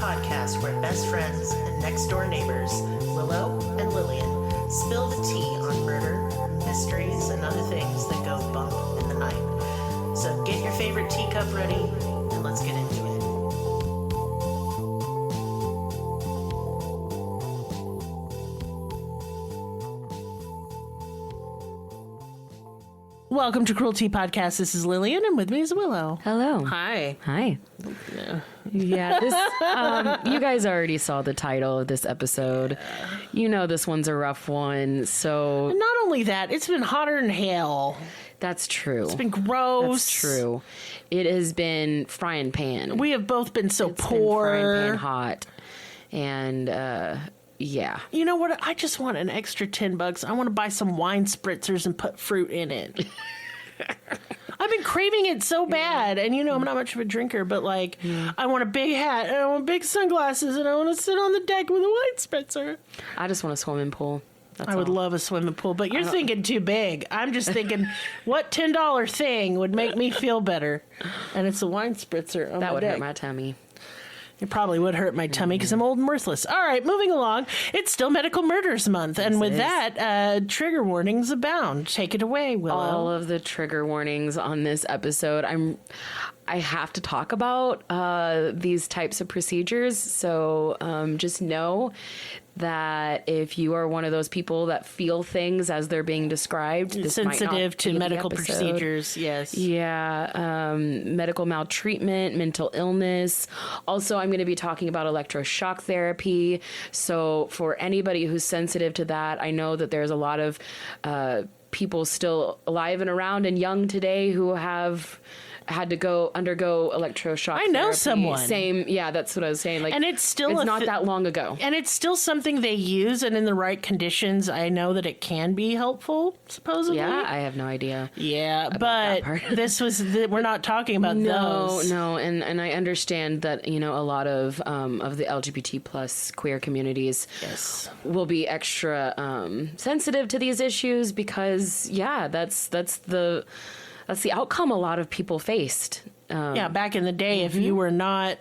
podcast where best friends and next-door neighbors, Willow and Lillian, spill the tea on murder, mysteries, and other things that go bump in the night. So get your favorite teacup ready, and let's get into it. Welcome to Cruelty Podcast. This is Lillian, and with me is Willow. Hello. Hi. Hi. Yeah, this you guys already saw the title of this episode. You know this one's a rough one, so... And not only that, it's been hotter than hell. That's true. It's been gross. That's true. It has been frying pan. We have both been so It's poor. been frying pan hot. And, yeah. You know what? I just want an extra $10. I want to buy some wine spritzers and put fruit in it. I've been craving it so bad. And, you know, I'm not much of a drinker, but, like, I want a big hat, and I want big sunglasses, and I want to sit on the deck with a wine spritzer. I just want a swimming pool. That's I would all. love a swimming pool, but you're thinking too big. I'm just thinking, what $10 thing would make me feel better? And it's a wine spritzer on That my would deck. hurt my tummy. It probably would hurt my tummy because I'm old and worthless. All right, moving along. It's still Medical Murders Month, and with that, trigger warnings abound. Take it away, Willow. All of the trigger warnings on this episode. I have to talk about these types of procedures, so just know that if you are one of those people that feel things as they're being described, this sensitive might not to be medical the episode. procedures, yes. Yeah, medical maltreatment, mental illness. Also, I'm going to be talking about electroshock therapy. So for anybody who's sensitive to that, I know that there's a lot of people still alive and around and young today who have had to undergo electroshock I know therapy. someone. Same, yeah, that's what I was saying. Like, And it's still not that long ago. And it's still something they use, and in the right conditions, I know that it can be helpful, supposedly. Yeah, I have no idea. Yeah, that but part. we're not talking about those. No, and I understand that, you know, a lot of the LGBT plus queer communities will be extra sensitive to these issues because, yeah, that's the outcome a lot of people faced. Yeah, back in the day, if you were not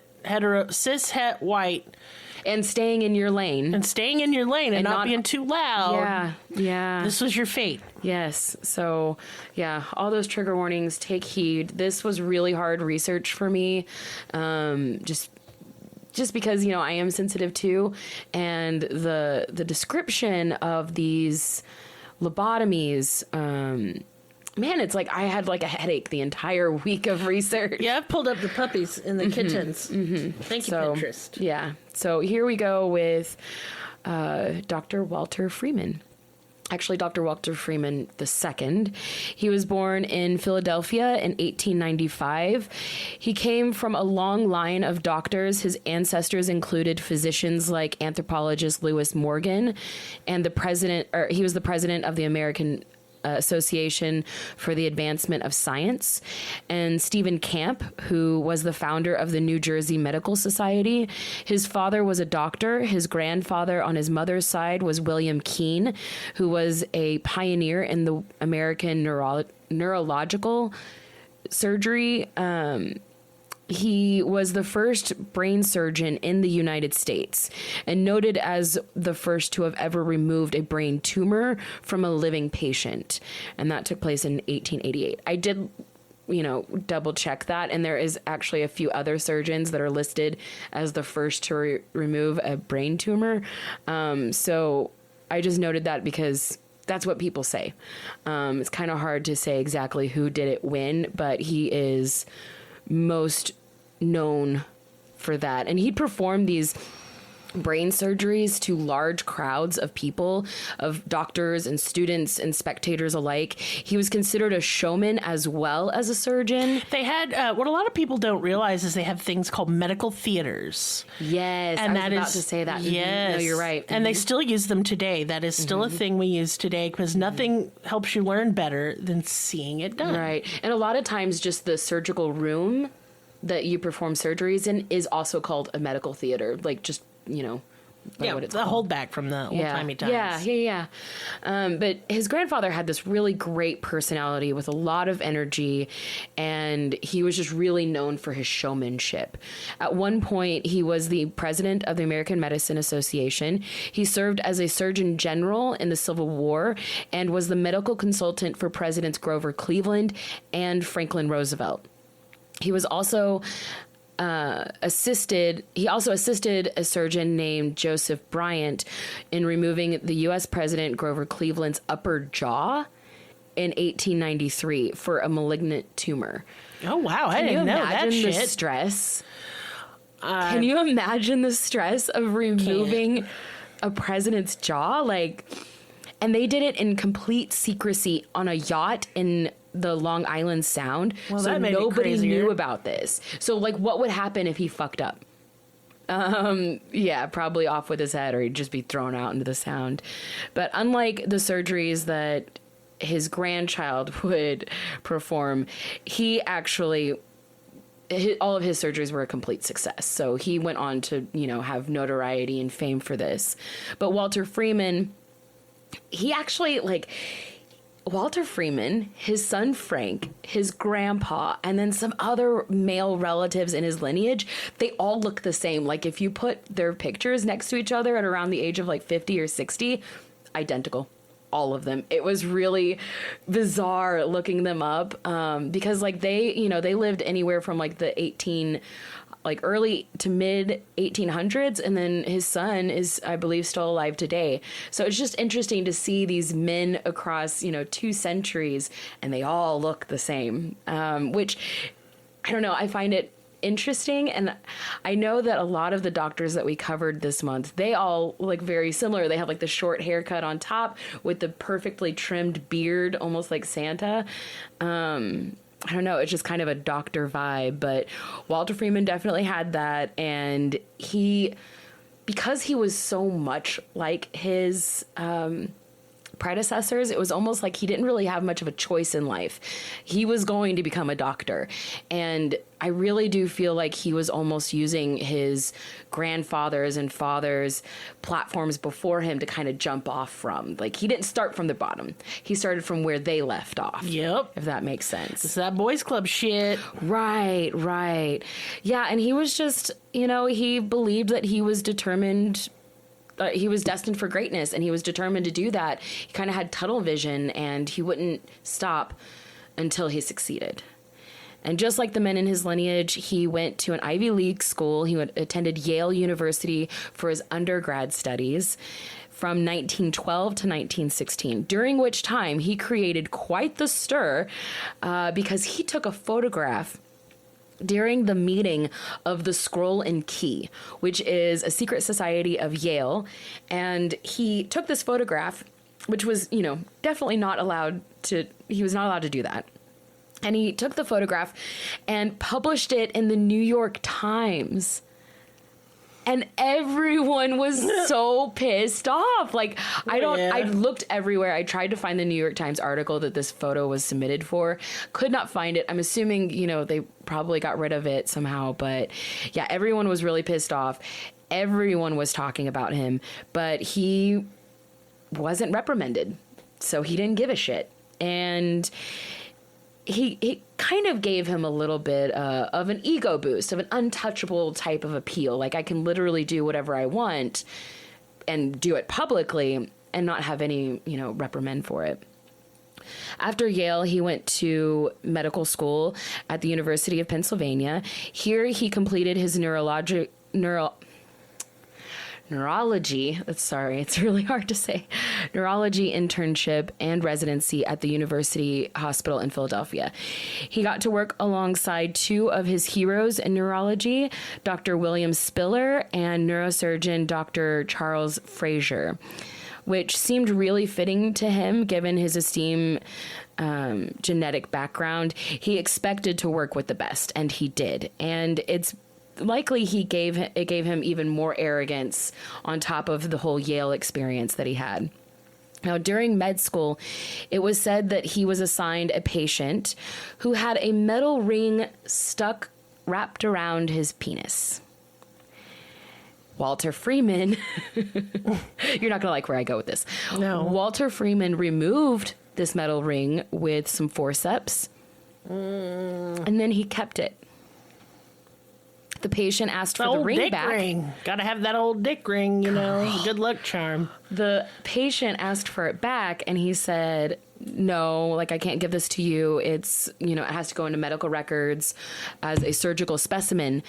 cis het white and staying in your lane and not being too loud, yeah, this was your fate. Yes. So, yeah, all those trigger warnings, take heed. This was really hard research for me. Just because, you know, I am sensitive too, and the description of these lobotomies, man, it's like I had like a headache the entire week of research. Yeah, I've pulled up the puppies in the kitchens. Thank you, Pinterest. Yeah. So here we go with Dr. Walter Freeman. Actually, Dr. Walter Freeman II. He was born in Philadelphia in 1895. He came from a long line of doctors. His ancestors included physicians like anthropologist Lewis Morgan, and he was the president of the American Association for the Advancement of Science, and Stephen Camp, who was the founder of the New Jersey Medical Society. His father was a doctor. His grandfather on his mother's side was William Keene, who was a pioneer in the American neurological surgery. He was the first brain surgeon in the United States and noted as the first to have ever removed a brain tumor from a living patient. And that took place in 1888. I did, you know, double check that. And there is actually a few other surgeons that are listed as the first to remove a brain tumor. So I just noted that because that's what people say. It's kind of hard to say exactly who did it when, but he is most known for that. And he'd perform these brain surgeries to large crowds of people, of doctors and students and spectators alike. He was considered a showman as well as a surgeon. They had what a lot of people don't realize is they have things called medical theaters. Yes, and I was about to say that. Yes, no, you're right. And they still use them today. That is still a thing we use today because nothing helps you learn better than seeing it done. Right, and a lot of times just the surgical room that you perform surgeries in is also called a medical theater, like just, you know, by what it's the called. holdback from the old-timey times. Yeah. But his grandfather had this really great personality with a lot of energy, and he was just really known for his showmanship. At one point, he was the president of the American Medicine Association. He served as a surgeon general in the Civil War and was the medical consultant for Presidents Grover Cleveland and Franklin Roosevelt. He was also assisted a surgeon named Joseph Bryant in removing the U.S. President Grover Cleveland's upper jaw in 1893 for a malignant tumor. Oh, wow. I didn't know that shit. The stress? Can you imagine the stress of removing a president's jaw? And they did it in complete secrecy on a yacht in the Long Island Sound. Well, so that made nobody it knew about this. So what would happen if he fucked up? Probably off with his head, or he'd just be thrown out into the Sound. But unlike the surgeries that his grandchild would perform, he actually, all of his surgeries were a complete success. So he went on to, have notoriety and fame for this. But Walter Freeman, he actually, Walter Freeman, his son Frank, his grandpa, and then some other male relatives in his lineage, they all look the same. If you put their pictures next to each other at around the age of 50 or 60, identical. All of them. It was really bizarre looking them up because they lived anywhere from the early to mid 1800s, and then his son is, I believe, still alive today. So it's just interesting to see these men across 2 centuries, and they all look the same, which I don't know, I find it interesting. And I know that a lot of the doctors that we covered this month, they all look very similar. They have the short haircut on top with the perfectly trimmed beard, almost like Santa. I don't know, it's just kind of a doctor vibe, but Walter Freeman definitely had that. And because he was so much like his predecessors, it was almost like he didn't really have much of a choice in life. He was going to become a doctor. And I really do feel like he was almost using his grandfather's and father's platforms before him to kind of jump off from. He didn't start from the bottom. He started from where they left off. Yep. If that makes sense. It's that boys club shit. Right. Yeah, and he was just, he believed that he was determined. He was destined for greatness, and he was determined to do that. He kind of had tunnel vision, and he wouldn't stop until he succeeded. And just like the men in his lineage, he went to an Ivy League school. He attended Yale University for his undergrad studies from 1912 to 1916, during which time he created quite the stir because he took a photograph during the meeting of the Scroll and Key, which is a secret society of Yale. And he took this photograph, which was, definitely not allowed to, he was not allowed to do that. And he took the photograph and published it in the New York Times. And everyone was so pissed off. I looked everywhere. I tried to find the New York Times article that this photo was submitted for. Could not find it. I'm assuming, they probably got rid of it somehow. But yeah, everyone was really pissed off. Everyone was talking about him. But he wasn't reprimanded. So he didn't give a shit. And he kind of gave him a little bit of an ego boost, of an untouchable type of appeal. I can literally do whatever I want and do it publicly and not have any, reprimand for it. After Yale, he went to medical school at the University of Pennsylvania. Here he completed his neurology, it's really hard to say, neurology internship and residency at the University Hospital in Philadelphia. He got to work alongside 2 of his heroes in neurology, Dr. William Spiller and neurosurgeon Dr. Charles Fraser, which seemed really fitting to him given his esteemed genetic background. He expected to work with the best, and he did. And it's likely it gave him even more arrogance on top of the whole Yale experience that he had. Now, during med school, it was said that he was assigned a patient who had a metal ring wrapped around his penis. Walter Freeman, you're not going to like where I go with this. No. Walter Freeman removed this metal ring with some forceps, and then he kept it. The patient asked for the ring dick back. Ring. Gotta have that old dick ring, you know, good luck charm. The patient asked for it back, and he said, no, like, I can't give this to you. It's, it has to go into medical records as a surgical specimen.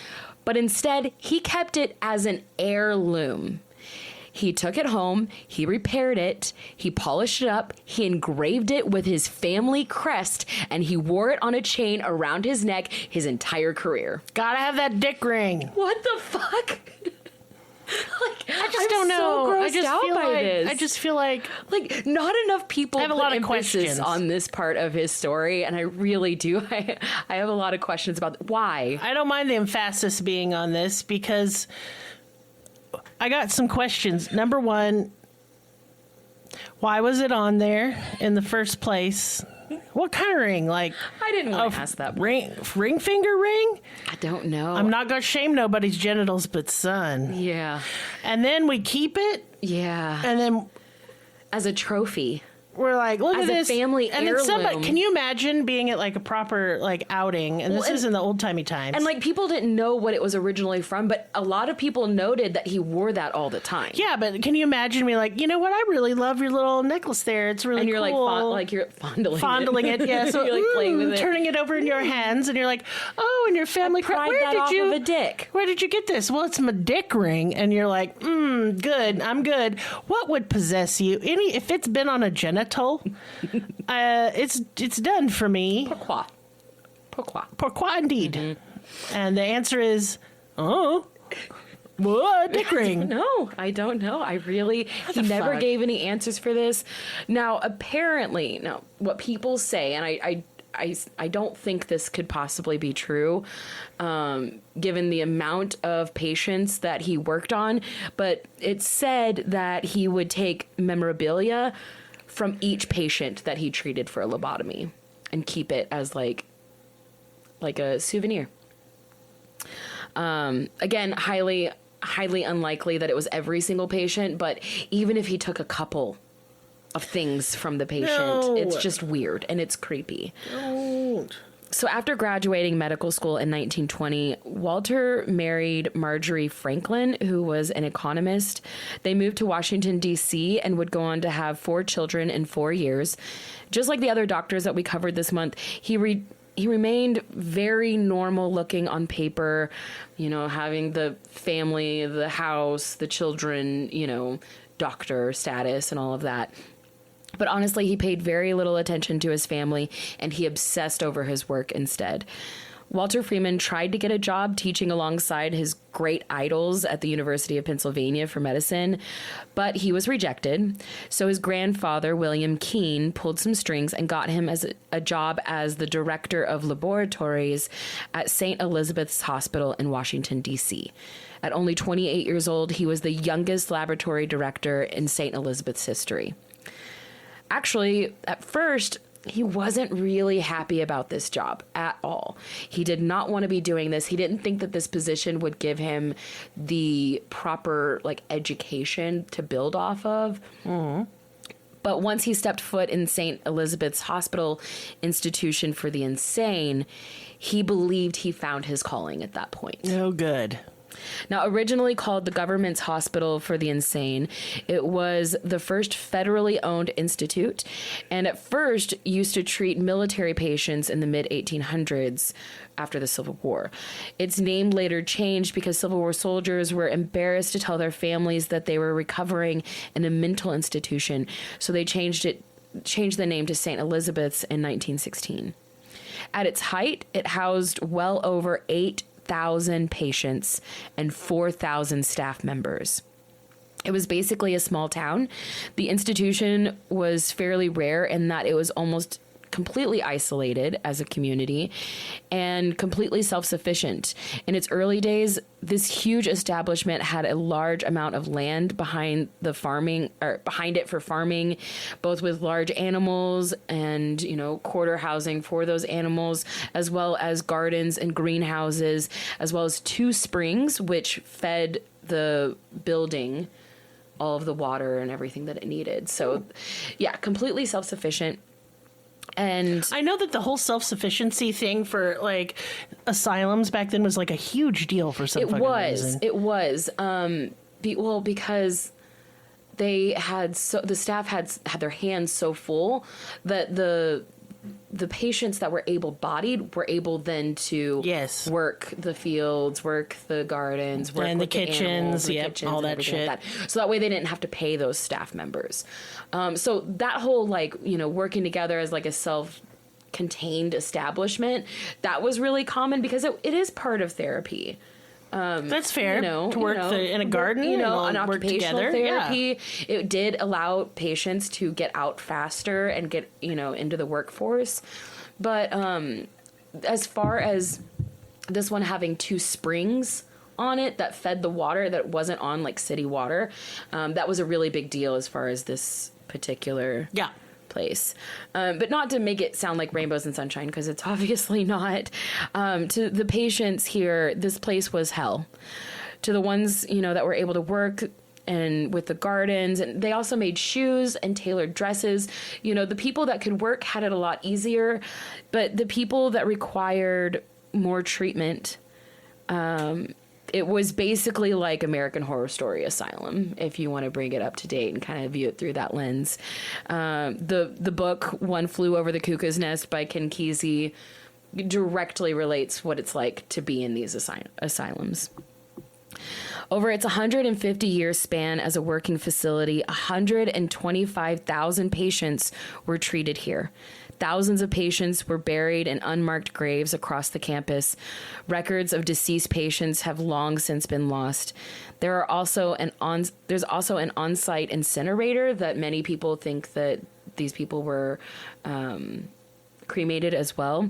But instead, he kept it as an heirloom. He took it home, he repaired it, he polished it up, he engraved it with his family crest, and he wore it on a chain around his neck his entire career. Gotta have that dick ring. What the fuck? I just don't know. So I just feel like not enough people have a lot of questions on this part of his story, and I really do. I have a lot of questions about why. I don't mind the emphasis being on this because I got some questions. Number one, why was it on there in the first place? What kind of ring? Like, I didn't want to ask that. Ring finger ring? I don't know. I'm not going to shame nobody's genitals but son. Yeah. And then we keep it. Yeah. And then as a trophy. We're like, look at this. As a family and heirloom. then somebody, can you imagine being at like a proper like outing? And this is in the old timey times. And like people didn't know what it was originally from, but a lot of people noted that he wore that all the time. Yeah, but can you imagine me like, you know what? I really love your little necklace there. It's really and you're cool. like you're fondling it. Yeah, so you're like playing with it, turning it over in your hands, and you're like, oh, and your family. Where did you? Of a dick. Where did you get this? Well, it's my dick ring, and you're like, good. I'm good. What would possess you? If it's been on a genital. It's done for me. Pourquoi indeed. Mm-hmm. And the answer is, what? Dick ring. No, I don't know. He never gave any answers for this. Now, apparently, what people say, and I don't think this could possibly be true, given the amount of patients that he worked on, but it's said that he would take memorabilia from each patient that he treated for a lobotomy and keep it as like a souvenir. Again, highly unlikely that it was every single patient, but even if he took a couple of things from the patient, it's just weird and it's creepy. Don't. So after graduating medical school in 1920, Walter married Marjorie Franklin, who was an economist. They moved to Washington, D.C., and would go on to have 4 children in 4 years. Just like the other doctors that we covered this month, he remained very normal looking on paper, having the family, the house, the children, doctor status and all of that. But honestly, he paid very little attention to his family, and he obsessed over his work instead. Walter Freeman tried to get a job teaching alongside his great idols at the University of Pennsylvania for medicine, but he was rejected. So his grandfather, William Keene, pulled some strings and got him a job as the director of laboratories at St. Elizabeth's Hospital in Washington, D.C. At only 28 years old, he was the youngest laboratory director in St. Elizabeth's history. Actually, at first, he wasn't really happy about this job at all. He did not want to be doing this. He didn't think that this position would give him the proper education to build off of. Mm-hmm. But once he stepped foot in St. Elizabeth's Hospital Institution for the Insane, he believed he found his calling at that point. Oh, good. Now, originally called the Government's Hospital for the Insane, it was the first federally owned institute, and at first used to treat military patients in the mid-1800s after the Civil War. Its name later changed because Civil War soldiers were embarrassed to tell their families that they were recovering in a mental institution, so they changed the name to St. Elizabeth's in 1916. At its height, it housed well over 8,000 patients and 4,000 staff members. It was basically a small town. The institution was fairly rare in that it was almost completely isolated as a community and completely self-sufficient. In its early days, this huge establishment had a large amount of land behind the farming, or behind it for farming, both with large animals and, quarter housing for those animals, as well as gardens and greenhouses, as well as 2 springs, which fed the building all of the water and everything that it needed. So, yeah, completely self-sufficient. And I know that the whole self-sufficiency thing for like asylums back then was like a huge deal for some fucking reason. It was. Because they had the staff had their hands so full that the patients that were able-bodied were able then to work the fields, work the gardens, work and with the kitchens, all that shit. Like that. So that way they didn't have to pay those staff members. So that whole working together as like a self-contained establishment, that was really common because it is part of therapy. That's fair. To work in a garden, an occupational together. therapy. Yeah. It did allow patients to get out faster and get, into the workforce. But as far as this one having 2 springs on it that fed the water that wasn't on like city water, that was a really big deal as far as this particular place. But not to make it sound like rainbows and sunshine, because it's obviously not. To the patients here, this place was hell. To the ones, that were able to work and with the gardens, and they also made shoes and tailored dresses. The people that could work had it a lot easier, but the people that required more treatment, it was basically like American Horror Story Asylum, if you want to bring it up to date and kind of view it through that lens. The book One Flew Over the Cuckoo's Nest by Ken Kesey directly relates what it's like to be in these asylums. Over its 150-year span as a working facility, 125,000 patients were treated here. Thousands of patients were buried in unmarked graves across the campus. Records of deceased patients have long since been lost. There's also an on-site incinerator that many people think that these people were cremated as well.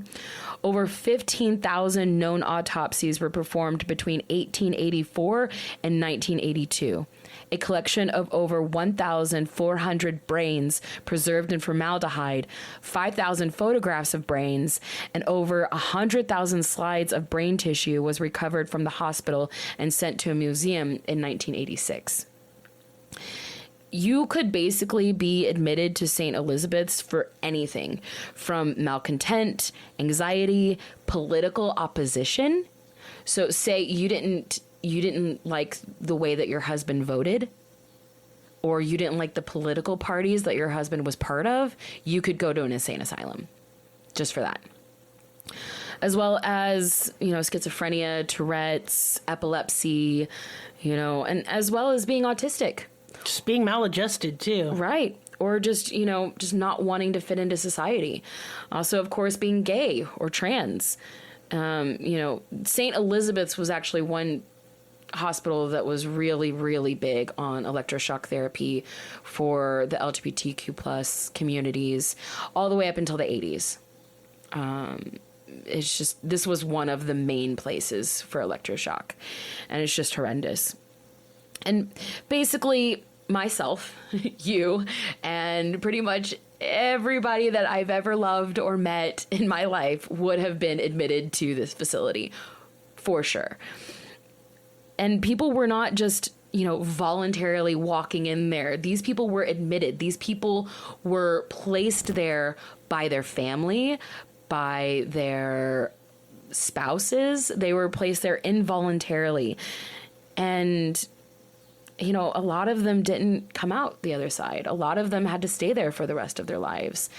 Over 15,000 known autopsies were performed between 1884 and 1982. A collection of over 1,400 brains preserved in formaldehyde, 5,000 photographs of brains, and over 100,000 slides of brain tissue was recovered from the hospital and sent to a museum in 1986. You could basically be admitted to St. Elizabeth's for anything from malcontent, anxiety, political opposition. So say you didn't like the way that your husband voted, or you didn't like the political parties that your husband was part of, you could go to an insane asylum just for that. As well as, schizophrenia, Tourette's, epilepsy, and as well as being autistic. Just being maladjusted, too. Right. Or just not wanting to fit into society. Also, of course, being gay or trans. St. Elizabeth's was actually one hospital that was really, really big on electroshock therapy for the LGBTQ plus communities all the way up until the 80s. This was one of the main places for electroshock, and it's just horrendous. And basically, myself, you, and pretty much everybody that I've ever loved or met in my life would have been admitted to this facility, for sure. And people were not just, voluntarily walking in there. These people were admitted. These people were placed there by their family, by their spouses. They were placed there involuntarily. And a lot of them didn't come out the other side. A lot of them had to stay there for the rest of their lives.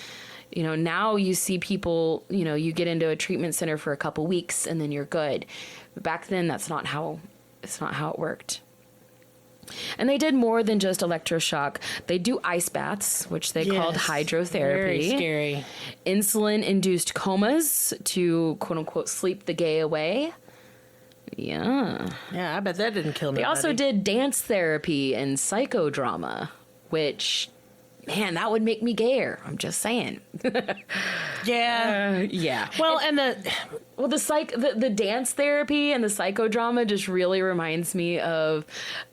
Now you see people, you get into a treatment center for a couple weeks and then you're good. But back then, it's not how it worked. And they did more than just electroshock. They do ice baths, which they called hydrotherapy. Very scary. Insulin-induced comas to, quote unquote, sleep the gay away. Yeah. Yeah, I bet that didn't kill me. They also did dance therapy and psychodrama, which Man, that would make me gayer. I'm just saying. Yeah. Yeah. Well, and the dance therapy and the psychodrama just really reminds me of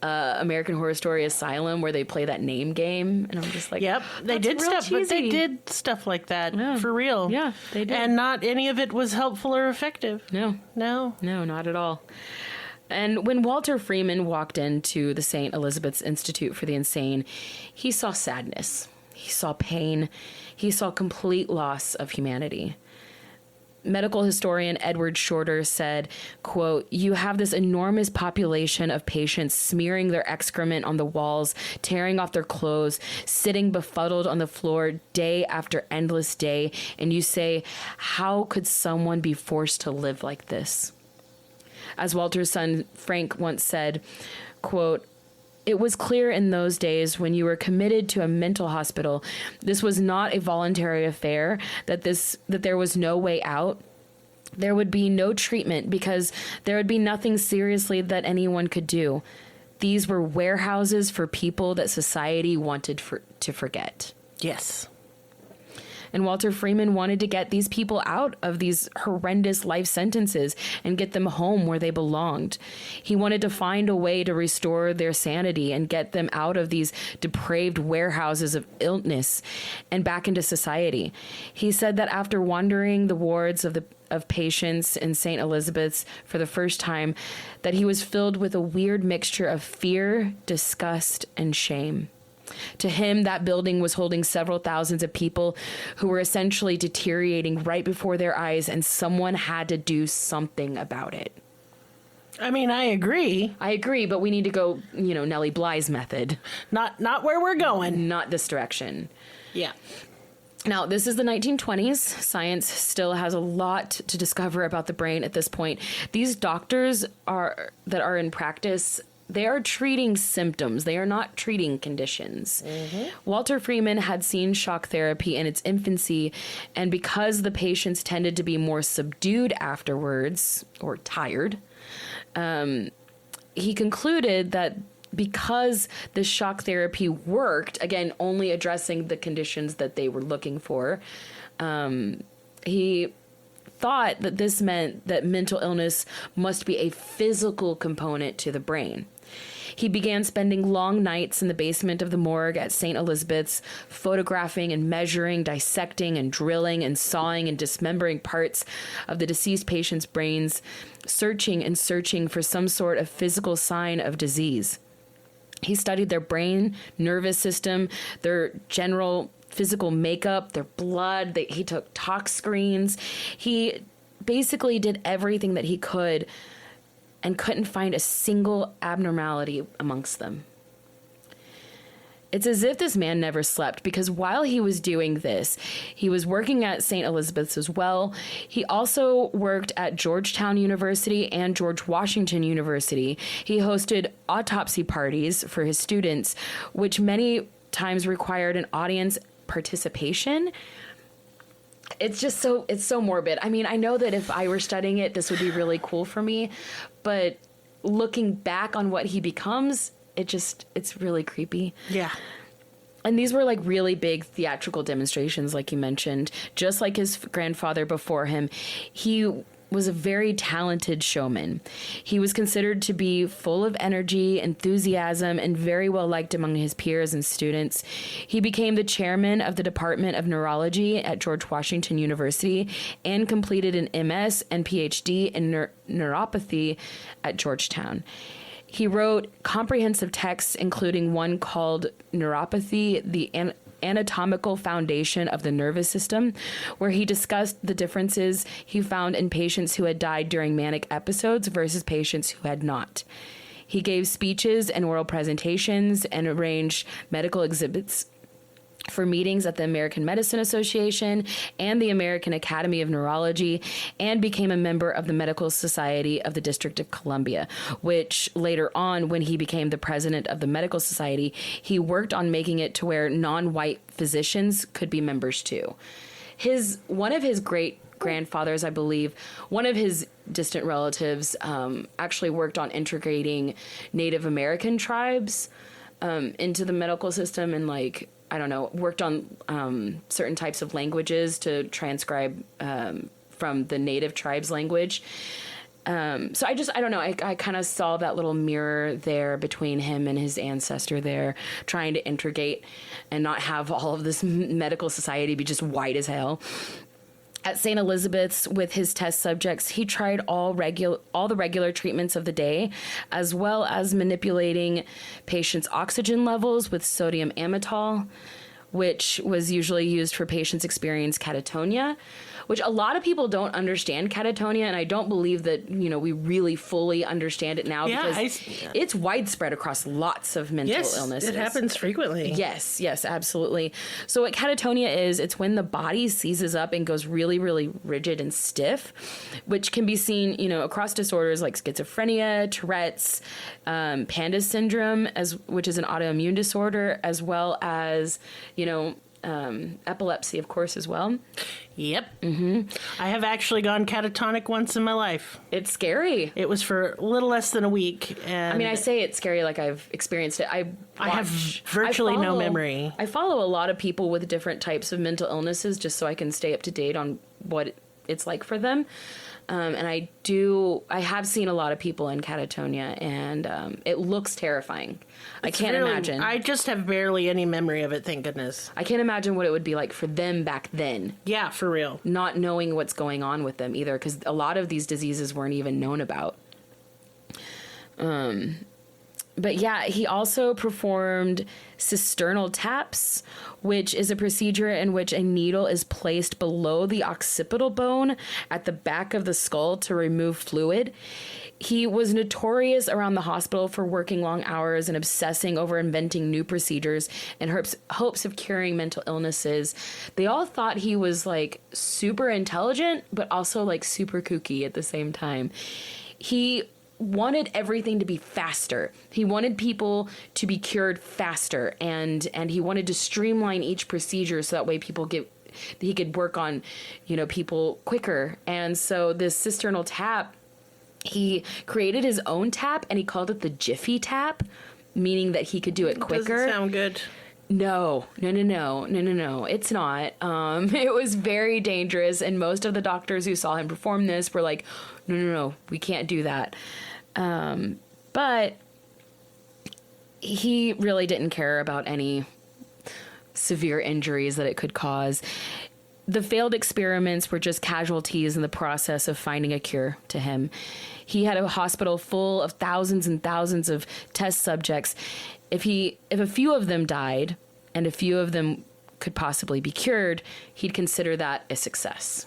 American Horror Story Asylum, where they play that name game, and I'm just like, yep, they did stuff, but they did stuff like that for real. Yeah, they did, and not any of it was helpful or effective. No, not at all. And when Walter Freeman walked into the St. Elizabeth's Institute for the Insane, he saw sadness, he saw pain, he saw complete loss of humanity. Medical historian Edward Shorter said, quote, "You have this enormous population of patients smearing their excrement on the walls, tearing off their clothes, sitting befuddled on the floor day after endless day, and you say, how could someone be forced to live like this?" As Walter's son Frank once said, quote, "It was clear in those days when you were committed to a mental hospital, this was not a voluntary affair, that there was no way out. There would be no treatment because there would be nothing seriously that anyone could do. These were warehouses for people that society wanted to forget." Yes. And Walter Freeman wanted to get these people out of these horrendous life sentences and get them home where they belonged. He wanted to find a way to restore their sanity and get them out of these depraved warehouses of illness and back into society. He said that after wandering the wards of patients in St. Elizabeth's for the first time, that he was filled with a weird mixture of fear, disgust, and shame. To him, that building was holding several thousands of people who were essentially deteriorating right before their eyes, and someone had to do something about it. I mean, I agree. But we need to go, Nellie Bly's method. Not where we're going. Not this direction. Yeah. Now, this is the 1920s. Science still has a lot to discover about the brain at this point. These doctors that are in practice, they are treating symptoms. They are not treating conditions. Mm-hmm. Walter Freeman had seen shock therapy in its infancy, and because the patients tended to be more subdued afterwards, or tired, he concluded that because the shock therapy worked, again, only addressing the conditions that they were looking for, he thought that this meant that mental illness must be a physical component to the brain. He began spending long nights in the basement of the morgue at St. Elizabeth's, photographing and measuring, dissecting and drilling and sawing and dismembering parts of the deceased patients' brains, searching and searching for some sort of physical sign of disease. He studied their brain, nervous system, their general physical makeup, their blood. He took tox screens. He basically did everything that he could and couldn't find a single abnormality amongst them. It's as if this man never slept, because while he was doing this, he was working at St. Elizabeth's as well. He also worked at Georgetown University and George Washington University. He hosted autopsy parties for his students, which many times required an audience participation. It's so morbid. I mean, I know that if I were studying it, this would be really cool for me, but looking back on what he becomes, it's really creepy. Yeah. And these were like really big theatrical demonstrations, like you mentioned. Just like his grandfather before him, he was a very talented showman. He was considered to be full of energy, enthusiasm, and very well liked among his peers and students. He became the chairman of the Department of Neurology at George Washington University and completed an MS and PhD in neuropathy at Georgetown. He wrote comprehensive texts, including one called Neuropathy, the Anatomical Foundation of the Nervous System, where he discussed the differences he found in patients who had died during manic episodes versus patients who had not. He gave speeches and oral presentations and arranged medical exhibits for meetings at the American Medicine Association and the American Academy of Neurology, and became a member of the Medical Society of the District of Columbia, which later on, when he became the president of the Medical Society, he worked on making it to where non-white physicians could be members too. One of his great grandfathers, I believe, one of his distant relatives, actually worked on integrating Native American tribes into the medical system, and I don't know, worked on certain types of languages to transcribe from the native tribes language. So I don't know. I kind of saw that little mirror there between him and his ancestor there, trying to integrate and not have all of this medical society be just white as hell. At St. Elizabeth's with his test subjects, he tried all the regular treatments of the day, as well as manipulating patients' oxygen levels with sodium amytal, which was usually used for patients experiencing catatonia, which a lot of people don't understand catatonia, and I don't believe that, we really fully understand it now because it's widespread across lots of mental illnesses. It happens frequently. Yes, absolutely. So what catatonia is, it's when the body seizes up and goes really, really rigid and stiff, which can be seen, across disorders like schizophrenia, Tourette's, Panda syndrome, which is an autoimmune disorder, as well as, epilepsy, of course, as well. Yep. Mm-hmm. I have actually gone catatonic once in my life. It's scary. It was for a little less than a week. And I mean, I say it's scary like I've experienced it. I have virtually no memory. I follow a lot of people with different types of mental illnesses just so I can stay up to date on what it's like for them. And I have seen a lot of people in catatonia, and it looks terrifying. I can't imagine. I just have barely any memory of it, thank goodness. I can't imagine what it would be like for them back then. Yeah, for real. Not knowing what's going on with them either, because a lot of these diseases weren't even known about. But yeah, he also performed cisternal taps, which is a procedure in which a needle is placed below the occipital bone at the back of the skull to remove fluid. He was notorious around the hospital for working long hours and obsessing over inventing new procedures in hopes of curing mental illnesses. They all thought he was like super intelligent, but also like super kooky at the same time. He wanted everything to be faster. He wanted people to be cured faster, and he wanted to streamline each procedure so that way he could work on, people quicker. And so this cisternal tap, he created his own tap and he called it the Jiffy tap, meaning that he could do it quicker. Doesn't sound good. No, it's not. It was very dangerous, and most of the doctors who saw him perform this were like, no, we can't do that. But he really didn't care about any severe injuries that it could cause. The failed experiments were just casualties in the process of finding a cure to him. He had a hospital full of thousands and thousands of test subjects. If a few of them died and a few of them could possibly be cured, he'd consider that a success.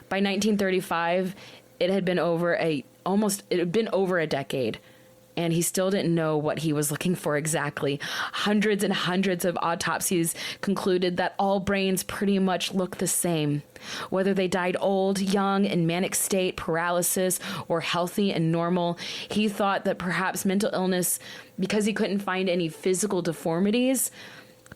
By 1935, it had been over a decade, and he still didn't know what he was looking for exactly. Hundreds and hundreds of autopsies concluded that all brains pretty much look the same. Whether they died old, young, in manic state, paralysis, or healthy and normal, he thought that perhaps mental illness, because he couldn't find any physical deformities,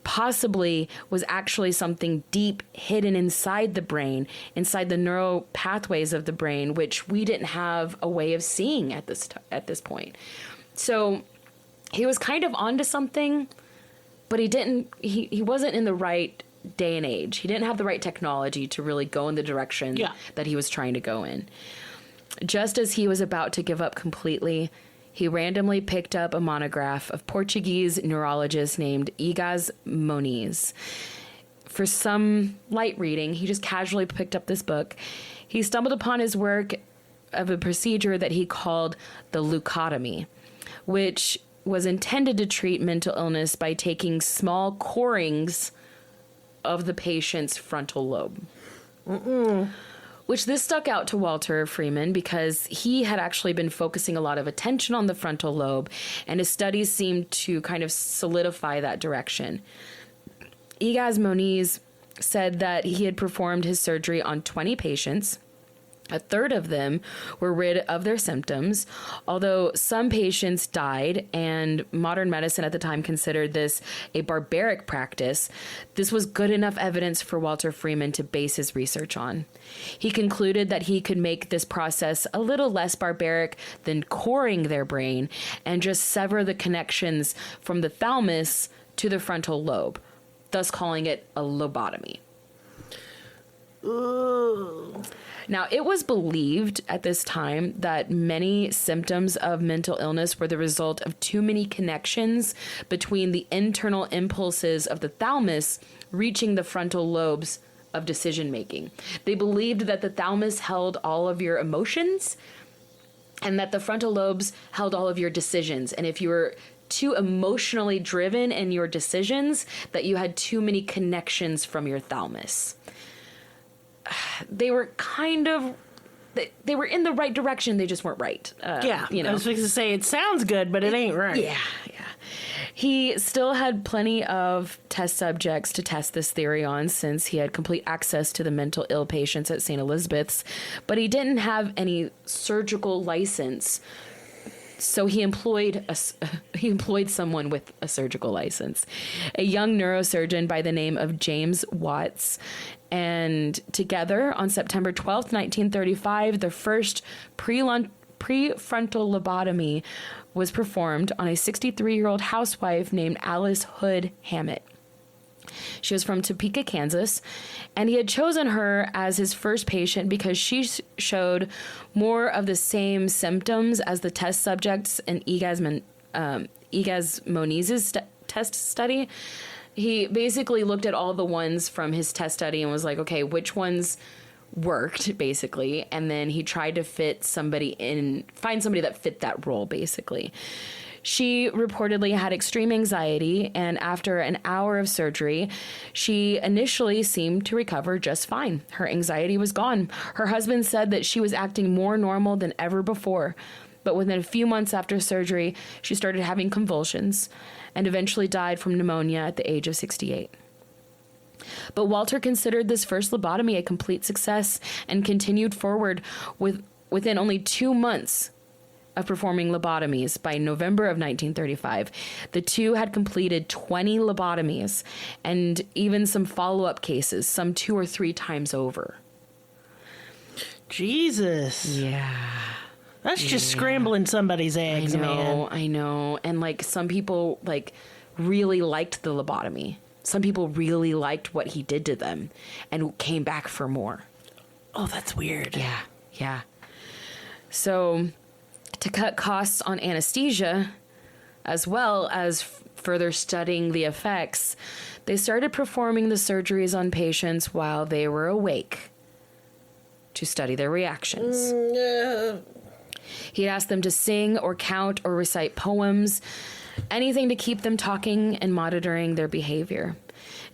possibly was actually something deep hidden inside the brain, inside the neural pathways of the brain, which we didn't have a way of seeing at this point. So he was kind of onto something, but he wasn't in the right day and age. He didn't have the right technology to really go in the direction that he was trying to go in. Just as he was about to give up completely, he randomly picked up a monograph of Portuguese neurologist named Egas Moniz. For some light reading, he just casually picked up this book. He stumbled upon his work of a procedure that he called the lobotomy, which was intended to treat mental illness by taking small corings of the patient's frontal lobe. Which this stuck out to Walter Freeman because he had actually been focusing a lot of attention on the frontal lobe, and his studies seemed to kind of solidify that direction. Egas Moniz said that he had performed his surgery on 20 patients. A third of them were rid of their symptoms, although some patients died, and modern medicine at the time considered this a barbaric practice. This was good enough evidence for Walter Freeman to base his research on. He concluded that he could make this process a little less barbaric than coring their brain and just sever the connections from the thalamus to the frontal lobe, thus calling it a lobotomy. Ooh. Now, it was believed at this time that many symptoms of mental illness were the result of too many connections between the internal impulses of the thalamus reaching the frontal lobes of decision making. They believed that the thalamus held all of your emotions and that the frontal lobes held all of your decisions. And if you were too emotionally driven in your decisions, that you had too many connections from your thalamus. They were kind of, they were in the right direction, they just weren't right. Yeah, you know. I was going to say, it sounds good, but it ain't right. Yeah. He still had plenty of test subjects to test this theory on, since he had complete access to the mental ill patients at St. Elizabeth's, but he didn't have any surgical license. So he employed someone with a surgical license, a young neurosurgeon by the name of James Watts. And together on September 12th, 1935, the first prefrontal lobotomy was performed on a 63-year-old housewife named Alice Hood Hammett. She was from Topeka, Kansas, and he had chosen her as his first patient because she showed more of the same symptoms as the test subjects in Monize's test study. He basically looked at all the ones from his test study and was like, okay, which ones worked, basically, and then he tried to find somebody that fit that role, basically. She reportedly had extreme anxiety, and after an hour of surgery, she initially seemed to recover just fine. Her anxiety was gone. Her husband said that she was acting more normal than ever before, but within a few months after surgery, she started having convulsions and eventually died from pneumonia at the age of 68. But Walter considered this first lobotomy a complete success and continued forward within only 2 months of performing lobotomies. By November of 1935, the two had completed 20 lobotomies and even some follow-up cases, some 2 or 3 times over. Jesus. Yeah. That's just scrambling somebody's eggs, man. I know. And, like, some people, like, really liked the lobotomy. Some people really liked what he did to them and came back for more. Oh, that's weird. Yeah. So, to cut costs on anesthesia, as well as further studying the effects, they started performing the surgeries on patients while they were awake to study their reactions. He'd ask them to sing or count or recite poems, anything to keep them talking and monitoring their behavior.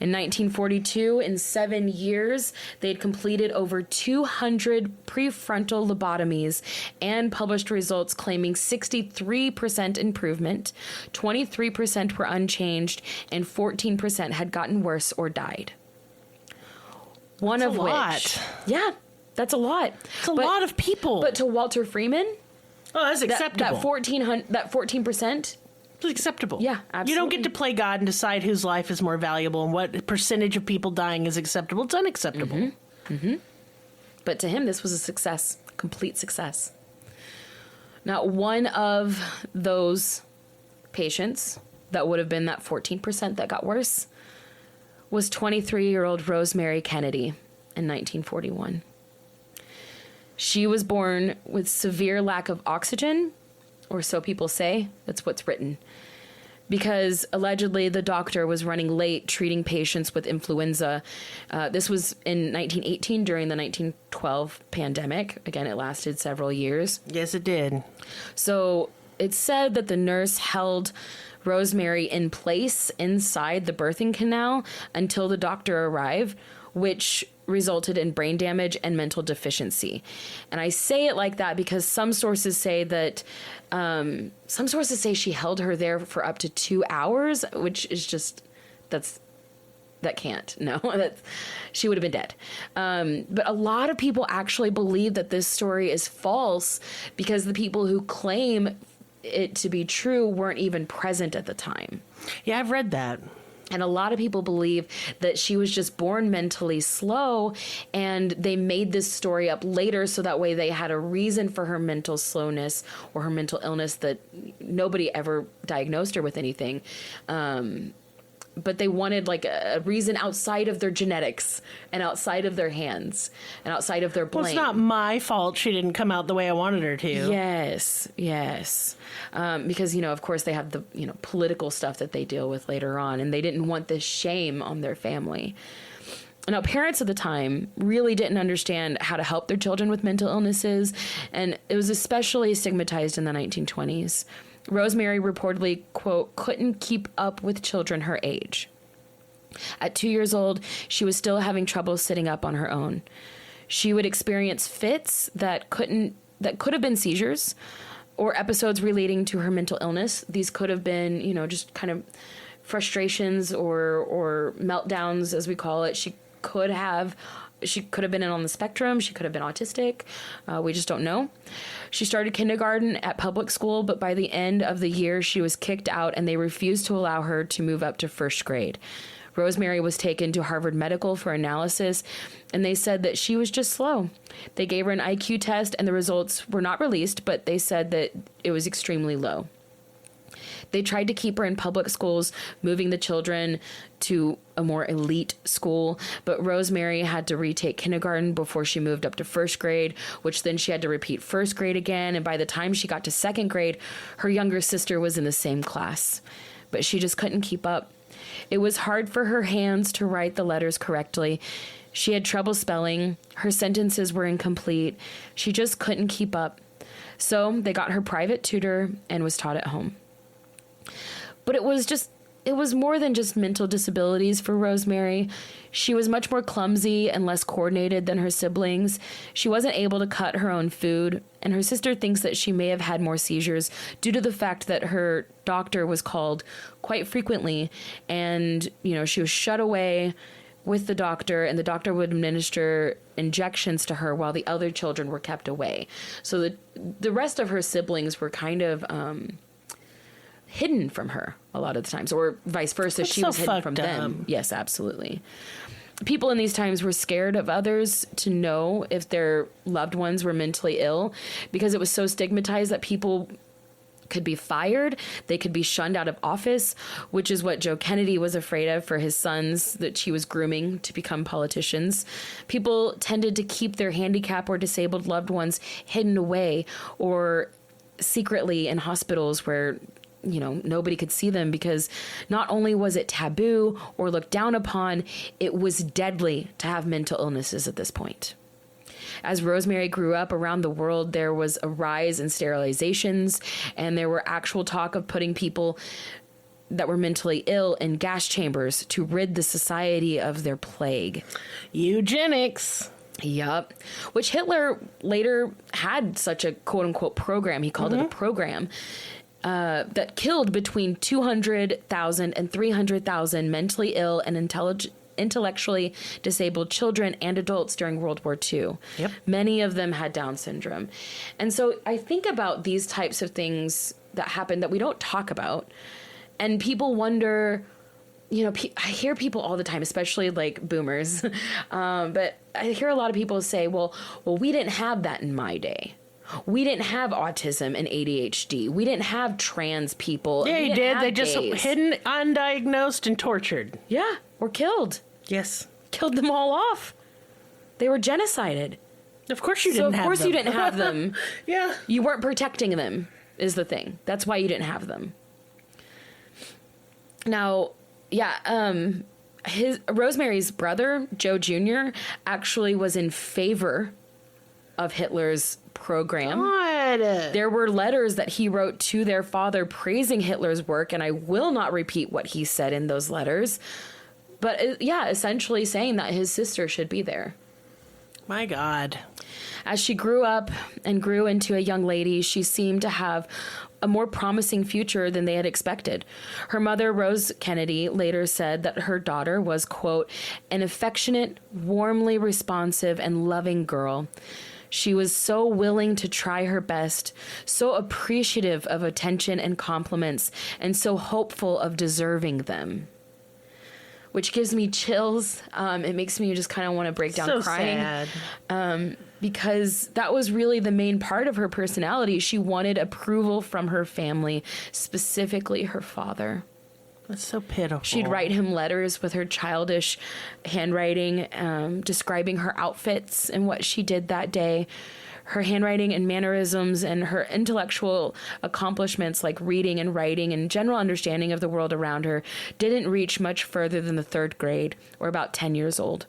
In 1942, in 7 years, they'd completed over 200 prefrontal lobotomies and published results claiming 63% improvement, 23% were unchanged, and 14% had gotten worse or died. One of which... Yeah, that's a lot. It's a lot of people. But to Walter Freeman... Oh, that's acceptable. That 14%... It's acceptable. Yeah, absolutely. You don't get to play God and decide whose life is more valuable and what percentage of people dying is acceptable. It's unacceptable. But to him, this was a success, complete success. Now, one of those patients that would have been that 14% that got worse was 23-year-old Rosemary Kennedy in 1941. She was born with severe lack of oxygen, or so people say. That's what's written. Because allegedly the doctor was running late treating patients with influenza. This was in 1918 during the 1912 pandemic. Again, it lasted several years. Yes, it did. So it's said that the nurse held Rosemary in place inside the birthing canal until the doctor arrived, which resulted in brain damage and mental deficiency. And I say it like that because some sources say she held her there for up to 2 hours, which is just, she would have been dead. But a lot of people actually believe that this story is false because the people who claim it to be true weren't even present at the time. Yeah, I've read that. And a lot of people believe that she was just born mentally slow and they made this story up later so that way they had a reason for her mental slowness or her mental illness that nobody ever diagnosed her with anything. but they wanted like a reason outside of their genetics and outside of their hands and outside of their blame. Well, it's not my fault she didn't come out the way I wanted her to. Yes. Because, of course they have the, political stuff that they deal with later on, and they didn't want this shame on their family. Now, parents at the time really didn't understand how to help their children with mental illnesses, and it was especially stigmatized in the 1920s. Rosemary reportedly, quote, couldn't keep up with children her age. At 2 years old, she was still having trouble sitting up on her own. She would experience fits that could have been seizures or episodes relating to her mental illness. These could have been, just kind of frustrations or meltdowns, as we call it. She could have been on the spectrum. She could have been autistic. We just don't know. She started kindergarten at public school, but by the end of the year, she was kicked out and they refused to allow her to move up to first grade. Rosemary was taken to Harvard Medical for analysis, and they said that she was just slow. They gave her an IQ test, and the results were not released, but they said that it was extremely low. They tried to keep her in public schools, moving the children to a more elite school, but Rosemary had to retake kindergarten before she moved up to first grade, which then she had to repeat first grade again, and by the time she got to second grade, her younger sister was in the same class. But she just couldn't keep up. It was hard for her hands to write the letters correctly. She had trouble spelling. Her sentences were incomplete. She just couldn't keep up. So they got her private tutor and was taught at home. But it was more than just mental disabilities for Rosemary. She was much more clumsy and less coordinated than her siblings. She wasn't able to cut her own food, and her sister thinks that she may have had more seizures due to the fact that her doctor was called quite frequently, and, she was shut away with the doctor, and the doctor would administer injections to her while the other children were kept away. So the rest of her siblings were kind of hidden from her a lot of the times, or vice versa. She was hidden from them. Yes, absolutely. People in these times were scared of others to know if their loved ones were mentally ill, because it was so stigmatized that people could be fired, they could be shunned out of office, which is what Joe Kennedy was afraid of for his sons that she was grooming to become politicians. People tended to keep their handicapped or disabled loved ones hidden away or secretly in hospitals where nobody could see them, because not only was it taboo or looked down upon, it was deadly to have mental illnesses at this point. As Rosemary grew up around the world, there was a rise in sterilizations, and there were actual talk of putting people that were mentally ill in gas chambers to rid the society of their plague. Eugenics. Yup. Which Hitler later had such a quote-unquote program. He called it a program. That killed between 200,000 and 300,000 mentally ill and intellectually disabled children and adults during World War II. Yep. Many of them had Down syndrome. And so I think about these types of things that happen that we don't talk about. And people wonder, I hear people all the time, especially like boomers, but I hear a lot of people say, well, we didn't have that in my day. We didn't have autism and ADHD. We didn't have trans people. Yeah, you did. They just hidden, undiagnosed, and tortured. Yeah, or killed. Yes. Killed them all off. They were genocided. Of course you didn't have them. Of course you didn't have them. Yeah. You weren't protecting them, is the thing. That's why you didn't have them. Now, Rosemary's brother, Joe Jr., actually was in favor of Hitler's program. God. There were letters that he wrote to their father praising Hitler's work, and I will not repeat what he said in those letters, but essentially saying that his sister should be there. My God. As she grew up and grew into a young lady, she seemed to have a more promising future than they had expected. Her mother, Rose Kennedy, later said that her daughter was, quote, an affectionate, warmly responsive, and loving girl. She was so willing to try her best, so appreciative of attention and compliments, and so hopeful of deserving them. Which gives me chills. It makes me just kind of want to break down so crying. Sad. Because that was really the main part of her personality. She wanted approval from her family, specifically her father. That's so pitiful. She'd write him letters with her childish handwriting, describing her outfits and what she did that day. Her handwriting and mannerisms and her intellectual accomplishments like reading and writing and general understanding of the world around her didn't reach much further than the 3rd grade, or about 10 years old.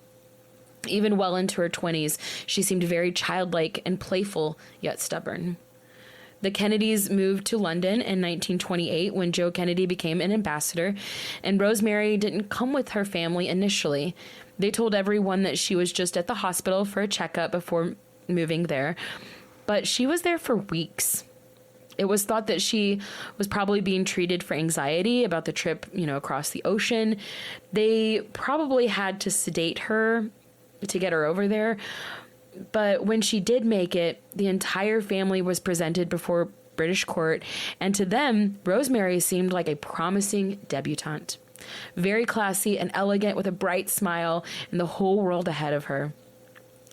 Even well into her 20s, she seemed very childlike and playful, yet stubborn. The Kennedys moved to London in 1928 when Joe Kennedy became an ambassador, and Rosemary didn't come with her family initially. They told everyone that she was just at the hospital for a checkup before moving there, but she was there for weeks. It was thought that she was probably being treated for anxiety about the trip, across the ocean. They probably had to sedate her to get her over there. But when she did make it, the entire family was presented before British court, and to them, Rosemary seemed like a promising debutante. Very classy and elegant with a bright smile and the whole world ahead of her.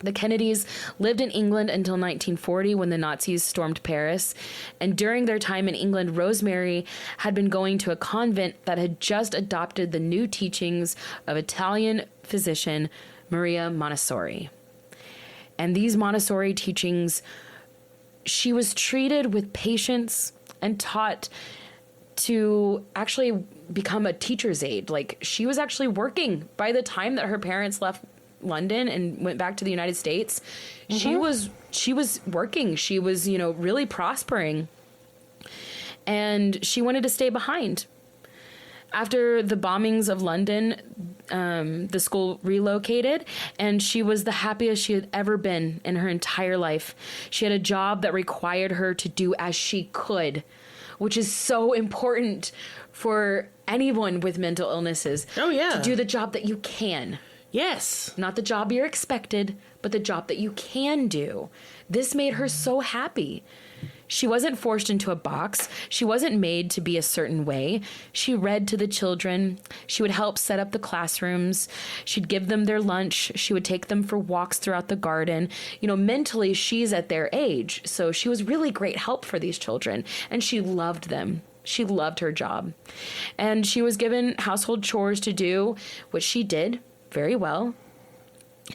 The Kennedys lived in England until 1940 when the Nazis stormed Paris, and during their time in England, Rosemary had been going to a convent that had just adopted the new teachings of Italian physician Maria Montessori. And these Montessori teachings, she was treated with patience and taught to actually become a teacher's aide. Like, she was actually working by the time that her parents left London and went back to the United States. Mm-hmm. She was working. She was, really prospering. And she wanted to stay behind. After the bombings of London, the school relocated, and she was the happiest she had ever been in her entire life. She had a job that required her to do as she could, which is so important for anyone with mental illnesses. Oh, yeah. To do the job that you can. Yes. Not the job you're expected, but the job that you can do. This made her so happy. She wasn't forced into a box. She wasn't made to be a certain way. She read to the children. She would help set up the classrooms. She'd give them their lunch. She would take them for walks throughout the garden. Mentally, she's at their age. So she was really great help for these children. And she loved them. She loved her job. And she was given household chores to do, which she did very well.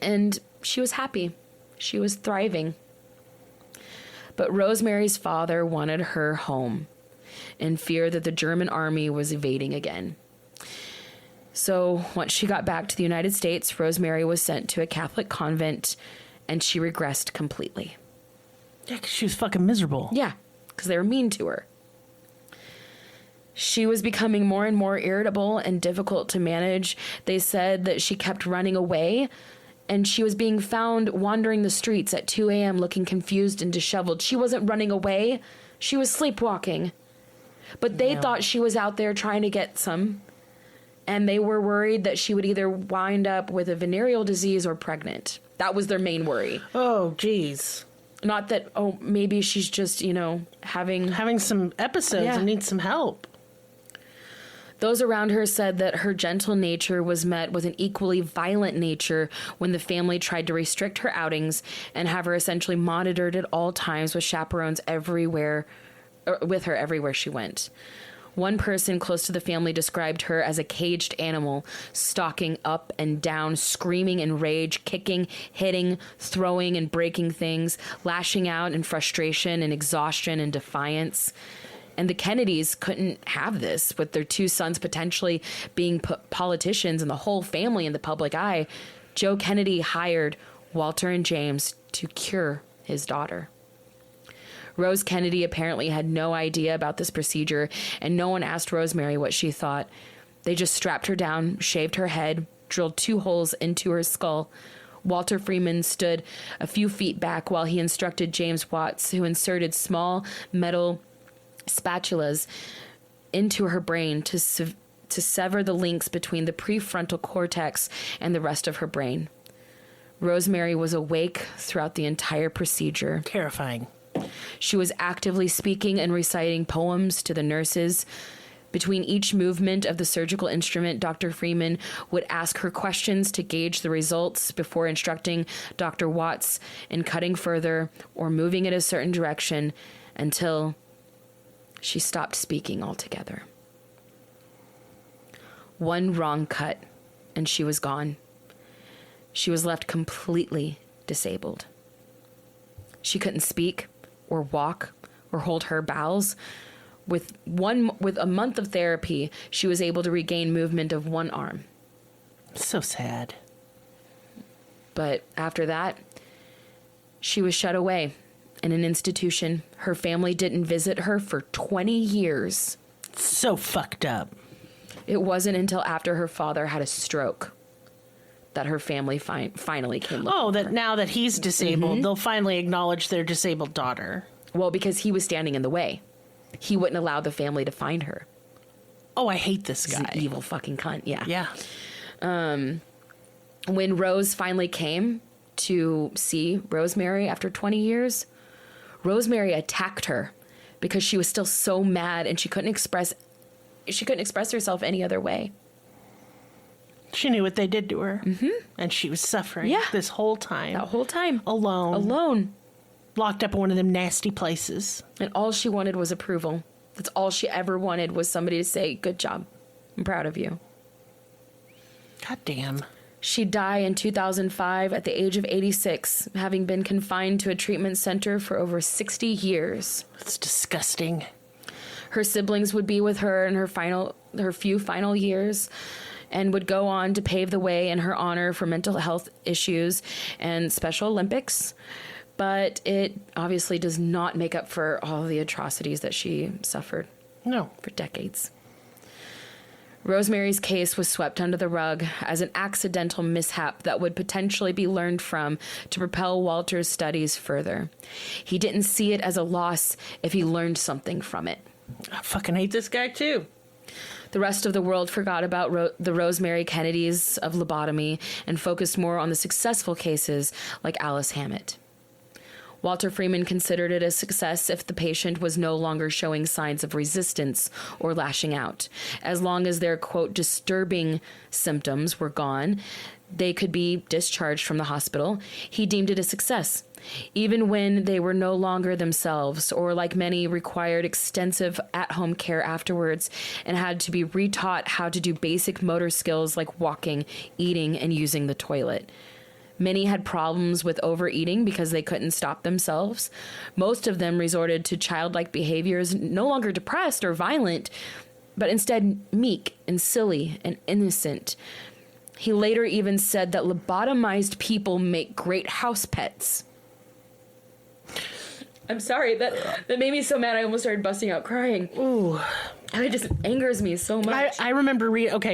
And she was happy. She was thriving. But Rosemary's father wanted her home in fear that the German army was invading again. So once she got back to the United States, Rosemary was sent to a Catholic convent, and she regressed completely. Yeah, 'cause she was fucking miserable. Yeah, because they were mean to her. She was becoming more and more irritable and difficult to manage. They said that she kept running away, and she was being found wandering the streets at 2 a.m. looking confused and disheveled. She wasn't running away. She was sleepwalking. But they thought she was out there trying to get some, and they were worried that she would either wind up with a venereal disease or pregnant. That was their main worry. Oh, geez. Not that, maybe she's just, having some episodes and needs some help. Those around her said that her gentle nature was met with an equally violent nature when the family tried to restrict her outings and have her essentially monitored at all times with chaperones with her everywhere she went. One person close to the family described her as a caged animal, stalking up and down, screaming in rage, kicking, hitting, throwing and breaking things, lashing out in frustration and exhaustion and defiance. And the Kennedys couldn't have this, with their two sons potentially being politicians and the whole family in the public eye. Joe Kennedy hired Walter and James to cure his daughter. Rose Kennedy apparently had no idea about this procedure, and no one asked Rosemary what she thought. They just strapped her down, shaved her head, drilled 2 holes into her skull. Walter Freeman stood a few feet back while he instructed James Watts, who inserted small metal spatulas into her brain to sever the links between the prefrontal cortex and the rest of her brain. Rosemary was awake throughout the entire procedure. Terrifying. She was actively speaking and reciting poems to the nurses. Between each movement of the surgical instrument, Dr. Freeman would ask her questions to gauge the results before instructing Dr. Watts in cutting further or moving in a certain direction until she stopped speaking altogether. One wrong cut, and she was gone. She was left completely disabled. She couldn't speak or walk or hold her bowels. With a month of therapy, she was able to regain movement of one arm. So sad. But after that, she was shut away in an institution. Her family didn't visit her for 20 years. So fucked up. It wasn't until after her father had a stroke that her family finally came looking for her. Now that he's disabled, they'll finally acknowledge their disabled daughter. Well, because he was standing in the way. He wouldn't allow the family to find her. Oh, I hate this guy. He's an evil fucking cunt, yeah. Yeah. When Rose finally came to see Rosemary after 20 years, Rosemary attacked her because she was still so mad and she couldn't express herself any other way. She knew what they did to her. Mm-hmm. And she was suffering this whole time. That whole time. Alone. Locked up in one of them nasty places. And all she wanted was approval. That's all she ever wanted, was somebody to say, good job. I'm proud of you. God damn. She'd die in 2005 at the age of 86, having been confined to a treatment center for over 60 years. That's disgusting. Her siblings would be with her in her few final years, and would go on to pave the way in her honor for mental health issues and Special Olympics. But it obviously does not make up for all the atrocities that she suffered. No. For decades. Rosemary's case was swept under the rug as an accidental mishap that would potentially be learned from to propel Walter's studies further. He didn't see it as a loss if he learned something from it. I fucking hate this guy too. The rest of the world forgot about the Rosemary Kennedys of lobotomy and focused more on the successful cases like Alice Hammett. Walter Freeman considered it a success if the patient was no longer showing signs of resistance or lashing out. As long as their, quote, disturbing symptoms were gone, they could be discharged from the hospital. He deemed it a success, even when they were no longer themselves, or like many required extensive at-home care afterwards and had to be retaught how to do basic motor skills like walking, eating, and using the toilet. Many had problems with overeating because they couldn't stop themselves. Most of them resorted to childlike behaviors, no longer depressed or violent, but instead meek and silly and innocent. He later even said that lobotomized people make great house pets. I'm sorry, that made me so mad I almost started busting out crying. Ooh. And it just angers me so much. I remember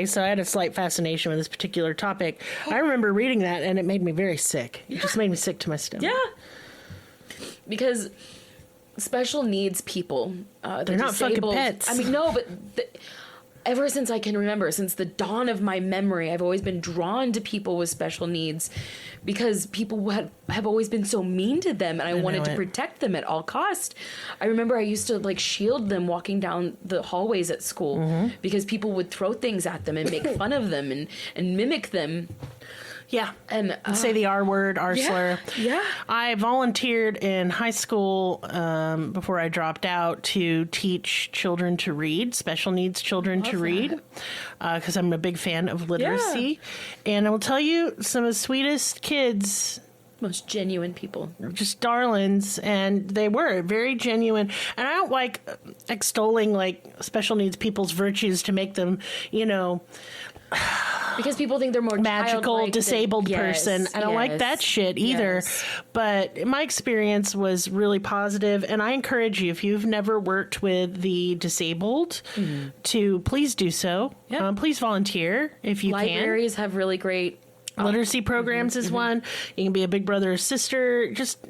so I had a slight fascination with this particular topic. I remember reading that and it made me very sick. It just made me sick to my stomach. Yeah. Because special needs people, they're not fucking pets. I mean, no, but ever since I can remember, since the dawn of my memory, I've always been drawn to people with special needs because people have always been so mean to them, and I wanted to protect them at all cost. I remember I used to shield them walking down the hallways at school because people would throw things at them and make fun of them and mimic them. Yeah, and say the R word, R slur. Yeah. I volunteered in high school before I dropped out to teach children to read, special needs children to read, because I'm a big fan of literacy. Yeah. And I will tell you, some of the sweetest kids, most genuine people, just darlings, and they were very genuine. And I don't like extolling special needs people's virtues to make them, because people think they're more magical, disabled person. I don't like that shit either. Yes. But my experience was really positive, and I encourage you, if you've never worked with the disabled, to please do so. Yep. Please volunteer if you can. Libraries have really great literacy programs is one. You can be a big brother or sister. Just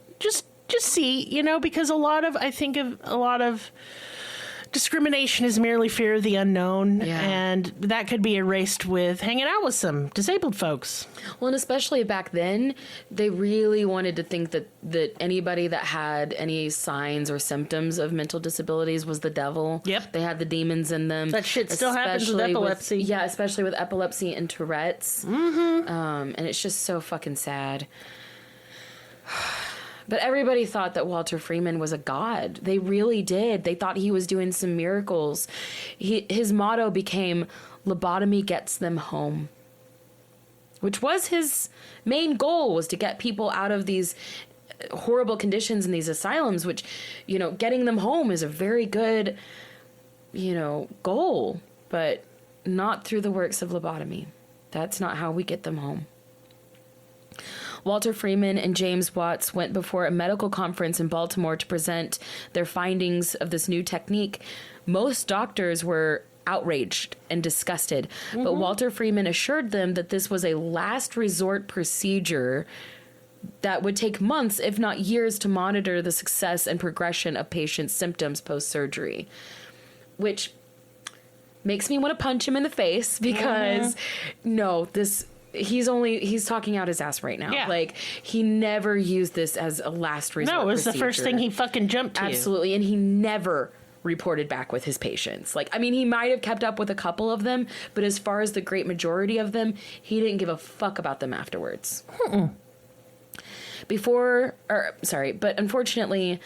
see, because I think a lot of discrimination is merely fear of the unknown, and that could be erased with hanging out with some disabled folks. Well, and especially back then, they really wanted to think that anybody that had any signs or symptoms of mental disabilities was the devil. Yep. They had the demons in them. That shit still happens with epilepsy. Especially with epilepsy and Tourette's. Mm-hmm. And it's just so fucking sad. But everybody thought that Walter Freeman was a god. They really did. They thought he was doing some miracles. His motto became, "Lobotomy gets them home," which was his main goal, was to get people out of these horrible conditions in these asylums, which, getting them home is a very good, goal, but not through the works of lobotomy. That's not how we get them home. Walter Freeman and James Watts went before a medical conference in Baltimore to present their findings of this new technique. Most doctors were outraged and disgusted, but Walter Freeman assured them that this was a last resort procedure that would take months, if not years, to monitor the success and progression of patients' symptoms post-surgery, which makes me want to punch him in the face because he's talking out his ass right now. Yeah. Like, he never used this as a last resort. No, it was procedure. the first thing he fucking jumped to. Absolutely. And he never reported back with his patients. Like, I mean, he might have kept up with a couple of them, but as far as the great majority of them, he didn't give a fuck about them afterwards. But unfortunately,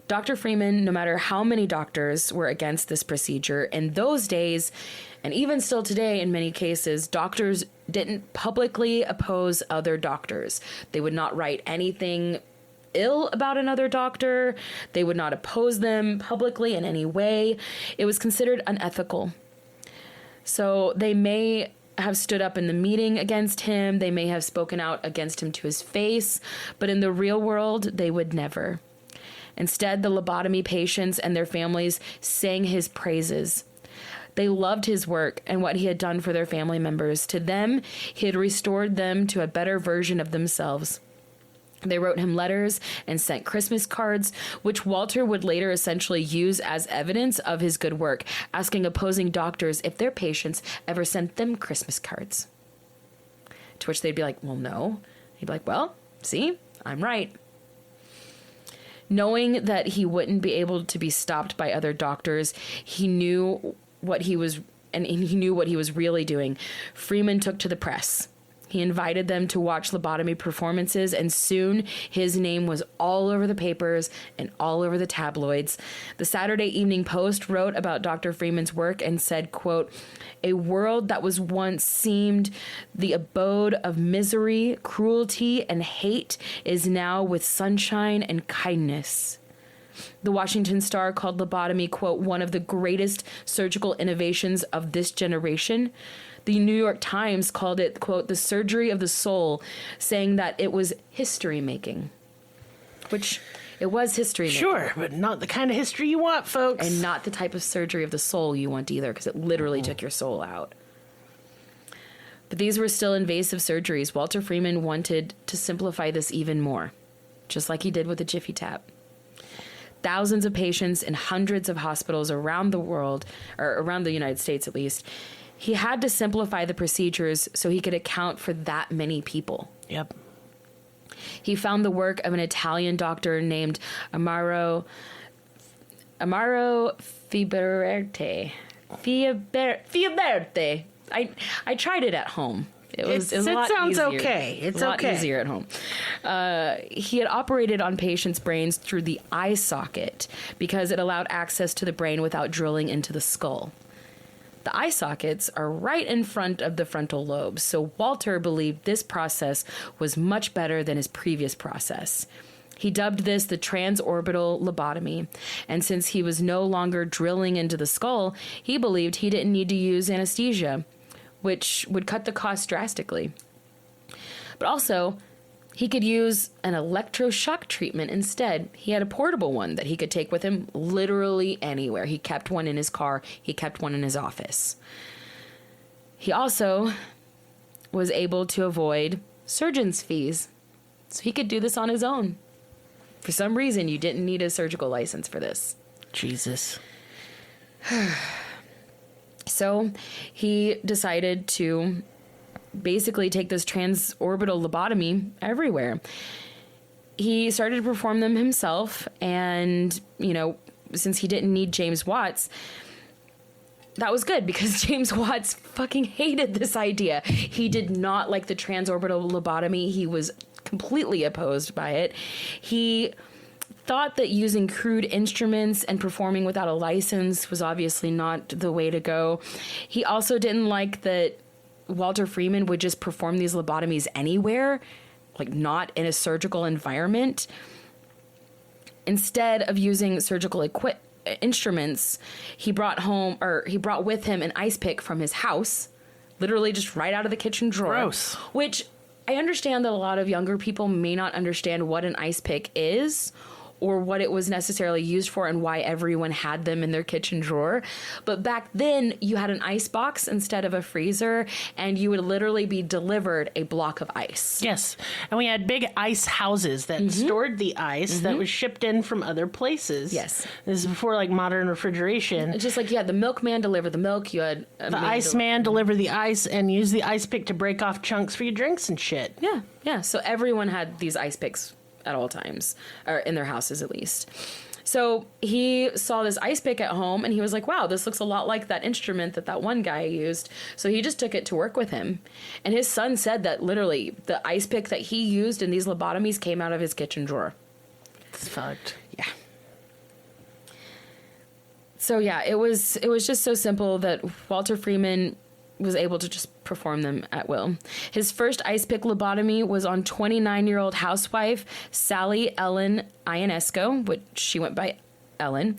Dr. Freeman, no matter how many doctors were against this procedure, in those days, and even still today in many cases, doctors didn't publicly oppose other doctors. They would not write anything ill about another doctor. They would not oppose them publicly in any way. It was considered unethical. So they may have stood up in the meeting against him. They may have spoken out against him to his face, but in the real world, they would never. Instead, the lobotomy patients and their families sang his praises. They loved his work and what he had done for their family members. To them, he had restored them to a better version of themselves. They wrote him letters and sent Christmas cards, which Walter would later essentially use as evidence of his good work, asking opposing doctors if their patients ever sent them Christmas cards. To which they'd be like, well, no. He'd be like, well, see, I'm right. Knowing that he wouldn't be able to be stopped by other doctors, he knew what he was really doing. Freeman took to the press. He invited them to watch lobotomy performances, and soon his name was all over the papers and all over the tabloids. The Saturday Evening Post wrote about Dr. Freeman's work and said, quote, "A world that was once seemed the abode of misery, cruelty, and hate is now with sunshine and kindness." The Washington Star called lobotomy, quote, "one of the greatest surgical innovations of this generation." The New York Times called it, quote, "the surgery of the soul," saying that it was history-making. Which, it was history-making. Sure, but not the kind of history you want, folks. And not the type of surgery of the soul you want either, because it literally took your soul out. But these were still invasive surgeries. Walter Freeman wanted to simplify this even more, just like he did with the Jiffy Tap. Thousands of patients in hundreds of hospitals around the world, or around the United States at least. He had to simplify the procedures so he could account for that many people. Yep. He found the work of an Italian doctor named Amaro Fiberte. Fiberte. I tried it at home. It was a lot sounds easier. Okay. It's a lot okay. easier at home. He had operated on patients' brains through the eye socket because it allowed access to the brain without drilling into the skull. The eye sockets are right in front of the frontal lobes, so Walter believed this process was much better than his previous process. He dubbed this the transorbital lobotomy, and since he was no longer drilling into the skull, he believed he didn't need to use anesthesia, which would cut the cost drastically. But also, he could use an electroshock treatment instead. He had a portable one that he could take with him literally anywhere. He kept one in his car. He kept one in his office. He also was able to avoid surgeon's fees, so he could do this on his own. For some reason, you didn't need a surgical license for this. Jesus. So he decided to basically take this transorbital lobotomy everywhere. He started to perform them himself, and, since he didn't need James Watts, that was good because James Watts fucking hated this idea. He did not like the transorbital lobotomy. He was completely opposed by it. He thought that using crude instruments and performing without a license was obviously not the way to go. He also didn't like that Walter Freeman would just perform these lobotomies anywhere, like not in a surgical environment. Instead of using surgical instruments, he brought with him an ice pick from his house, literally just right out of the kitchen drawer. Gross. Which I understand that a lot of younger people may not understand what an ice pick is or what it was necessarily used for and why everyone had them in their kitchen drawer. But back then, you had an ice box instead of a freezer, and you would literally be delivered a block of ice. Yes. And we had big ice houses that stored the ice that was shipped in from other places. Yes. This is before, like, modern refrigeration. It's just like you had the milkman deliver the milk, you had The iceman deliver the ice and use the ice pick to break off chunks for your drinks and shit. Yeah. So everyone had these ice picks at all times, or in their houses at least. So he saw this ice pick at home and he was like, wow, this looks a lot like that instrument that one guy used. So he just took it to work with him. And his son said that literally the ice pick that he used in these lobotomies came out of his kitchen drawer. It's fucked. Yeah. So yeah, it was just so simple that Walter Freeman was able to just perform them at will. His first ice pick lobotomy was on 29-year-old housewife Sally Ellen Ionesco, which she went by Ellen,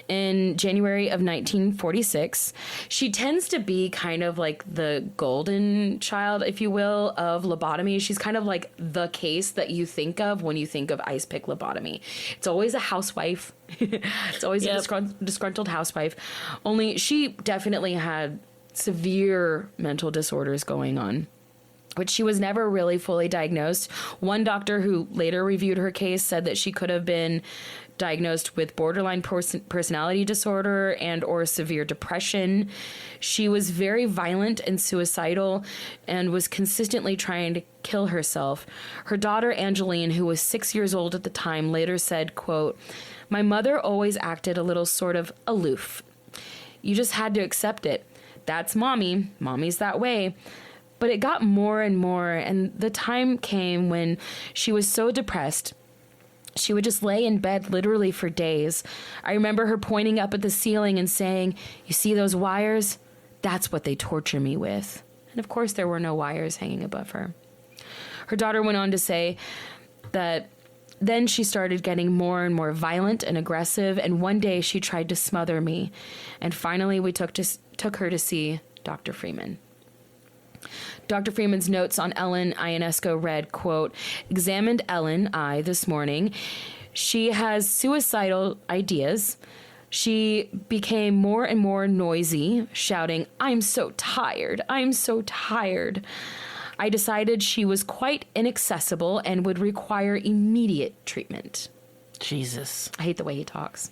in January of 1946. She tends to be kind of like the golden child, if you will, of lobotomy. She's kind of like the case that you think of when you think of ice pick lobotomy. It's always a housewife. It's always a disgruntled housewife. Only she definitely had severe mental disorders going on, which she was never really fully diagnosed. One doctor who later reviewed her case said that she could have been diagnosed with borderline personality disorder and or severe depression. She was very violent and suicidal and was consistently trying to kill herself. Her daughter Angeline, who was 6 years old at the time, later said, quote, "My mother always acted a little sort of aloof. You just had to accept it. That's mommy. Mommy's that way." But it got more and more, and the time came when she was so depressed, she would just lay in bed literally for days. I remember her pointing up at the ceiling and saying, "You see those wires? That's what they torture me with." And of course there were no wires hanging above her. Her daughter went on to say that then she started getting more and more violent and aggressive, and one day she tried to smother me. And finally we took her to see Dr. Freeman. Dr. Freeman's notes on Ellen Ionesco read, quote, "Examined Ellen I this morning. She has suicidal ideas. She became more and more noisy, shouting, 'I'm so tired. I'm so tired.' I decided she was quite inaccessible and would require immediate treatment." Jesus. I hate the way he talks.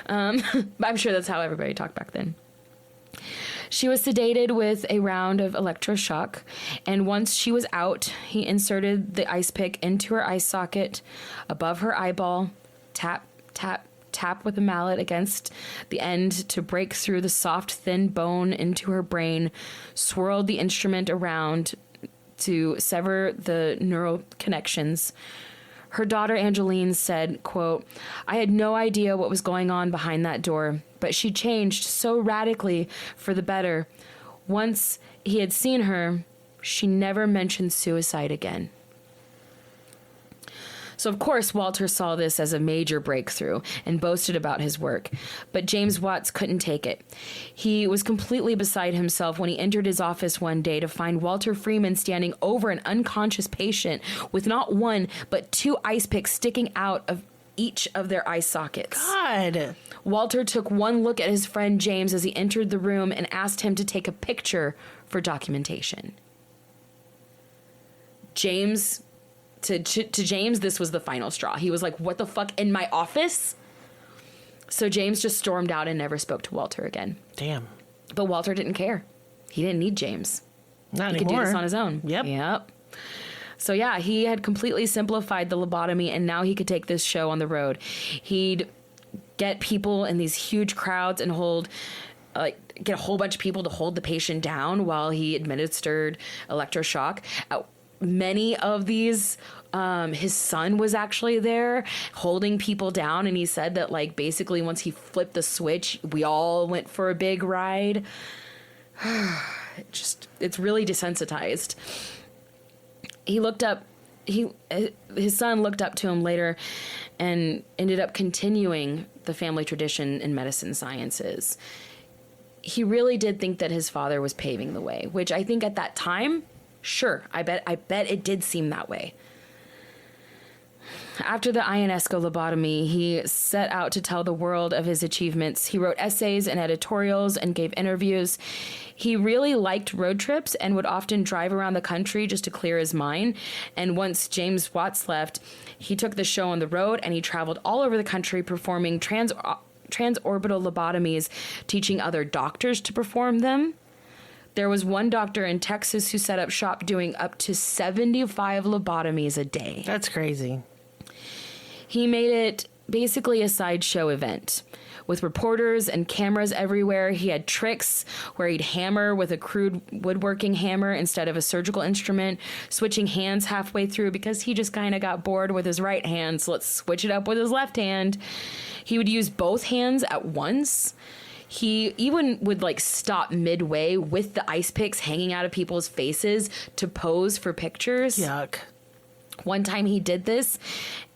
But I'm sure that's how everybody talked back then. She was sedated with a round of electroshock, and once she was out, he inserted the ice pick into her eye socket above her eyeball, tap, tap, tap with a mallet against the end to break through the soft, thin bone into her brain, swirled the instrument around to sever the neural connections. Her daughter Angeline said, quote, "I had no idea what was going on behind that door, but she changed so radically for the better. Once he had seen her, she never mentioned suicide again." So, of course, Walter saw this as a major breakthrough and boasted about his work. But James Watts couldn't take it. He was completely beside himself when he entered his office one day to find Walter Freeman standing over an unconscious patient with not one, but two ice picks sticking out of each of their eye sockets. God. Walter took one look at his friend James as he entered the room and asked him to take a picture for documentation. To James, this was the final straw. He was like, "What the fuck, in my office?" So James just stormed out and never spoke to Walter again. Damn. But Walter didn't care. He didn't need James. Not He anymore. could do this on his own. Yep. So yeah, he had completely simplified the lobotomy, and now he could take this show on the road. He'd get people in these huge crowds and get a whole bunch of people to hold the patient down while he administered electroshock. At many of these, his son was actually there holding people down. And he said that, like, basically once he flipped the switch, we all went for a big ride. It's really desensitized. His son looked up to him later and ended up continuing the family tradition in medicine sciences. He really did think that his father was paving the way, which I think at that time, sure, I bet it did seem that way. After the Ionesco lobotomy, he set out to tell the world of his achievements. He wrote essays and editorials and gave interviews. He really liked road trips and would often drive around the country just to clear his mind. And once James Watts left, he took the show on the road and he traveled all over the country performing transorbital lobotomies, teaching other doctors to perform them. There was one doctor in Texas who set up shop doing up to 75 lobotomies a day. That's crazy. He made it basically a sideshow event with reporters and cameras everywhere. He had tricks where he'd hammer with a crude woodworking hammer instead of a surgical instrument, switching hands halfway through because he just kind of got bored with his right hand, so let's switch it up with his left hand. He would use both hands at once. He even would, like, stop midway with the ice picks hanging out of people's faces to pose for pictures. Yuck. One time he did this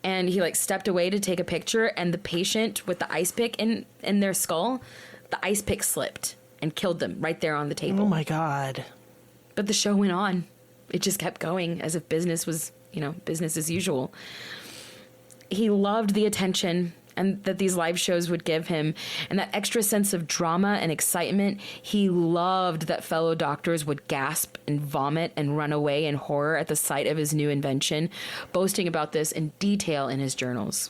and he, like, stepped away to take a picture, and the patient with the ice pick in their skull, the ice pick slipped and killed them right there on the table. Oh my God. But the show went on. It just kept going as if business was, business as usual. He loved the attention and that these live shows would give him, and that extra sense of drama and excitement. He loved that fellow doctors would gasp and vomit and run away in horror at the sight of his new invention, boasting about this in detail in his journals.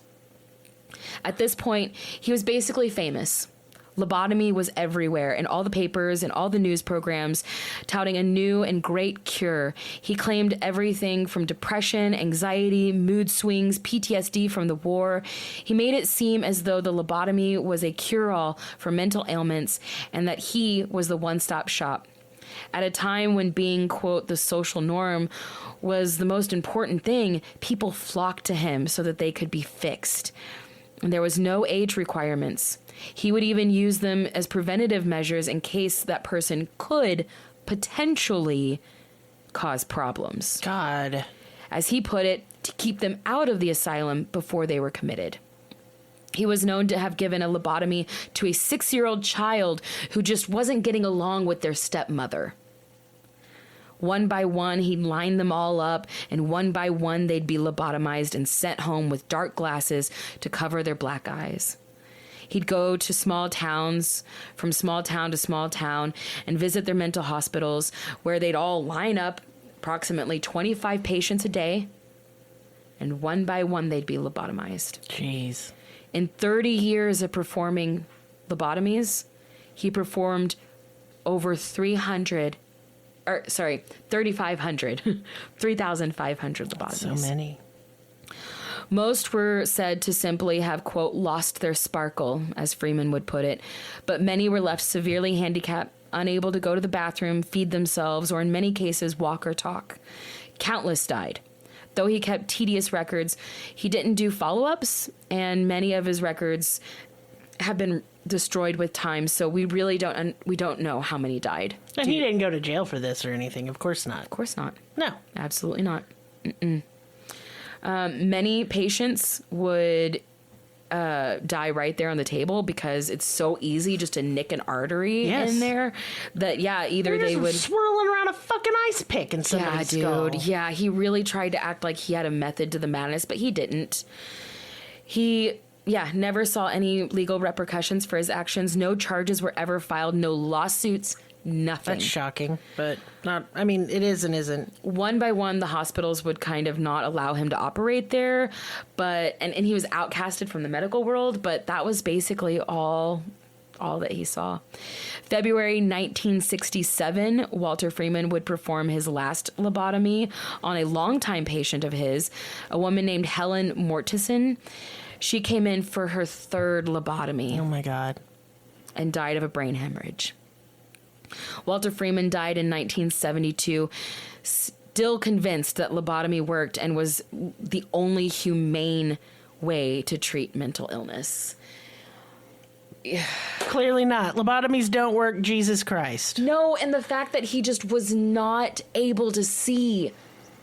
At this point, he was basically famous. Lobotomy was everywhere in all the papers and all the news programs, touting a new and great cure. He claimed everything from depression, anxiety, mood swings, PTSD from the war. He made it seem as though the lobotomy was a cure-all for mental ailments and that he was the one-stop shop. At a time when being, quote, the social norm was the most important thing, people flocked to him so that they could be fixed. And there was no age requirements. He would even use them as preventative measures in case that person could potentially cause problems. God. As he put it, to keep them out of the asylum before they were committed. He was known to have given a lobotomy to a 6-year-old child who just wasn't getting along with their stepmother. One by one, he'd line them all up, and one by one, they'd be lobotomized and sent home with dark glasses to cover their black eyes. He'd go to small towns, from small town to small town, and visit their mental hospitals, where they'd all line up, approximately 25 patients a day, and one by one, they'd be lobotomized. Jeez. In 30 years of performing lobotomies, he performed over 3,500 lobotomies. So many. Most were said to simply have, quote, lost their sparkle, as Freeman would put it, but many were left severely handicapped, unable to go to the bathroom, feed themselves, or in many cases walk or talk. Countless died. Though he kept tedious records, he didn't do follow-ups, and many of his records have been destroyed with time, so we really don't know how many died. And he didn't go to jail for this or anything. Of course not. Of course not. No. Absolutely not. Many patients would die right there on the table because it's so easy just to nick an artery in there that, either they would... swirling around a fucking ice pick in somebody's skull. Dude. Yeah, he really tried to act like he had a method to the madness, but he didn't. He... never saw any legal repercussions for his actions. No charges were ever filed. No lawsuits. Nothing. That's shocking, but not... I mean, it is and isn't. One by one, the hospitals would kind of not allow him to operate there, but... And he was outcasted from the medical world, but that was basically all that he saw. February 1967, Walter Freeman would perform his last lobotomy on a longtime patient of his, a woman named Helen Mortison. She came in for her third lobotomy. Oh, my God. And died of a brain hemorrhage. Walter Freeman died in 1972, still convinced that lobotomy worked and was the only humane way to treat mental illness. Clearly not. Lobotomies don't work, Jesus Christ. No, and the fact that he just was not able to see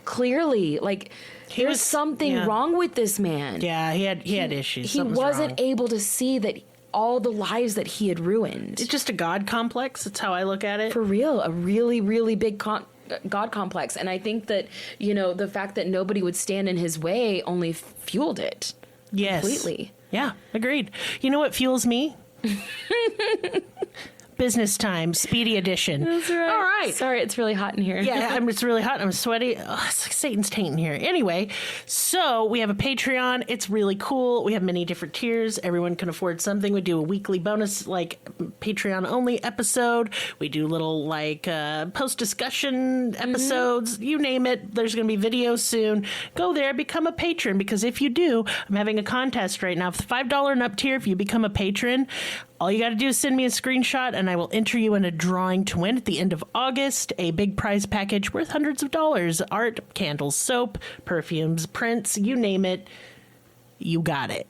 clearly, like, there's something wrong with this man. Yeah, he had issues. He wasn't able to see that all the lives that he had ruined. It's just a God complex. That's how I look at it. For real, a really, really big God complex. And I think that, you know, the fact that nobody would stand in his way only fueled it. Yes. Completely. Yeah, agreed. You know what fuels me? Business time, speedy edition. That's right. All right. Sorry, it's really hot in here. Yeah, it's really hot. I'm sweaty. Oh, it's like Satan's taint in here. Anyway, so we have a Patreon. It's really cool. We have many different tiers. Everyone can afford something. We do a weekly bonus, like Patreon only episode. We do little like post discussion episodes. You name it. There's going to be videos soon. Go there, become a patron, because if you do, I'm having a contest right now. For the $5 and up tier, if you become a patron, all you got to do is send me a screenshot, and I will enter you in a drawing to win at the end of August a big prize package worth hundreds of dollars. Art, candles, soap, perfumes, prints, you name it. You got it.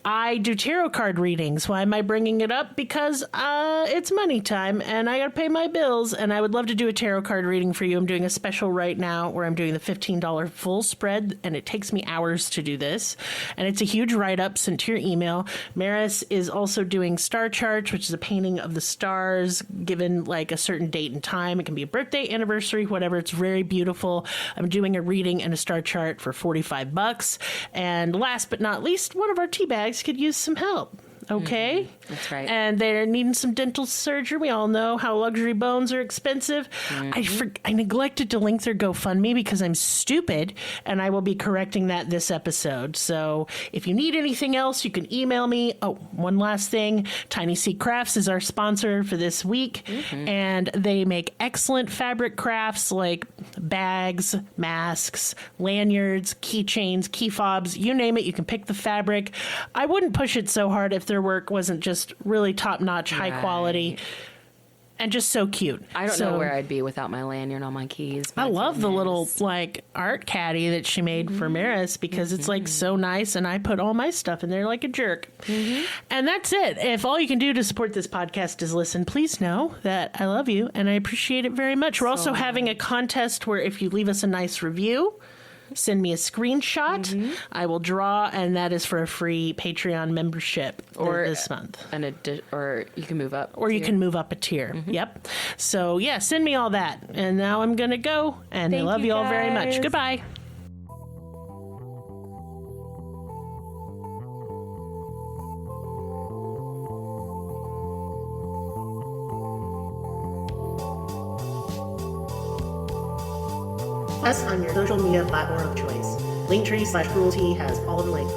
I do tarot card readings. Why am I bringing it up? Because it's money time and I got to pay my bills, and I would love to do a tarot card reading for you. I'm doing a special right now where I'm doing the $15 full spread, and it takes me hours to do this. And it's a huge write-up sent to your email. Maris is also doing star charts, which is a painting of the stars given like a certain date and time. It can be a birthday, anniversary, whatever. It's very beautiful. I'm doing a reading and a star chart for $45. And last but not least, one of our tea bags could use some help. Okay? That's right. And they're needing some dental surgery. We all know how luxury bones are expensive. I neglected to link their GoFundMe because I'm stupid, and I will be correcting that this episode. So if you need anything else, you can email me. Oh, one last thing. Tiny Sea Crafts is our sponsor for this week, and they make excellent fabric crafts like bags, masks, lanyards, keychains, key fobs, you name it. You can pick the fabric. I wouldn't push it so hard if their work wasn't just really top-notch, high quality, and just so cute. I don't know where I'd be without my lanyard on my keys. I love the little like art caddy that she made for Maris, because it's like so nice, and I put all my stuff in there like a jerk. And that's it. If all you can do to support this podcast is listen, please know that I love you and I appreciate it very much. We're also having a contest where if you leave us a nice review, send me a screenshot. I will draw, and that is for a free Patreon membership this month. Or you can move up. Or you can move up a tier. Yep. So, yeah, send me all that. And now I'm going to go, and I love you all very much. Goodbye. Us on your social media platform of choice. Linktree/Cruelty has all of the links.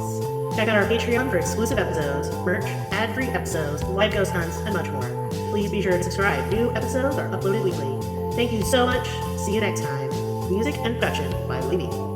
Check out our Patreon for exclusive episodes, merch, ad-free episodes, live ghost hunts, and much more. Please be sure to subscribe. New episodes are uploaded weekly. Thank you so much. See you next time. Music and production by Libby.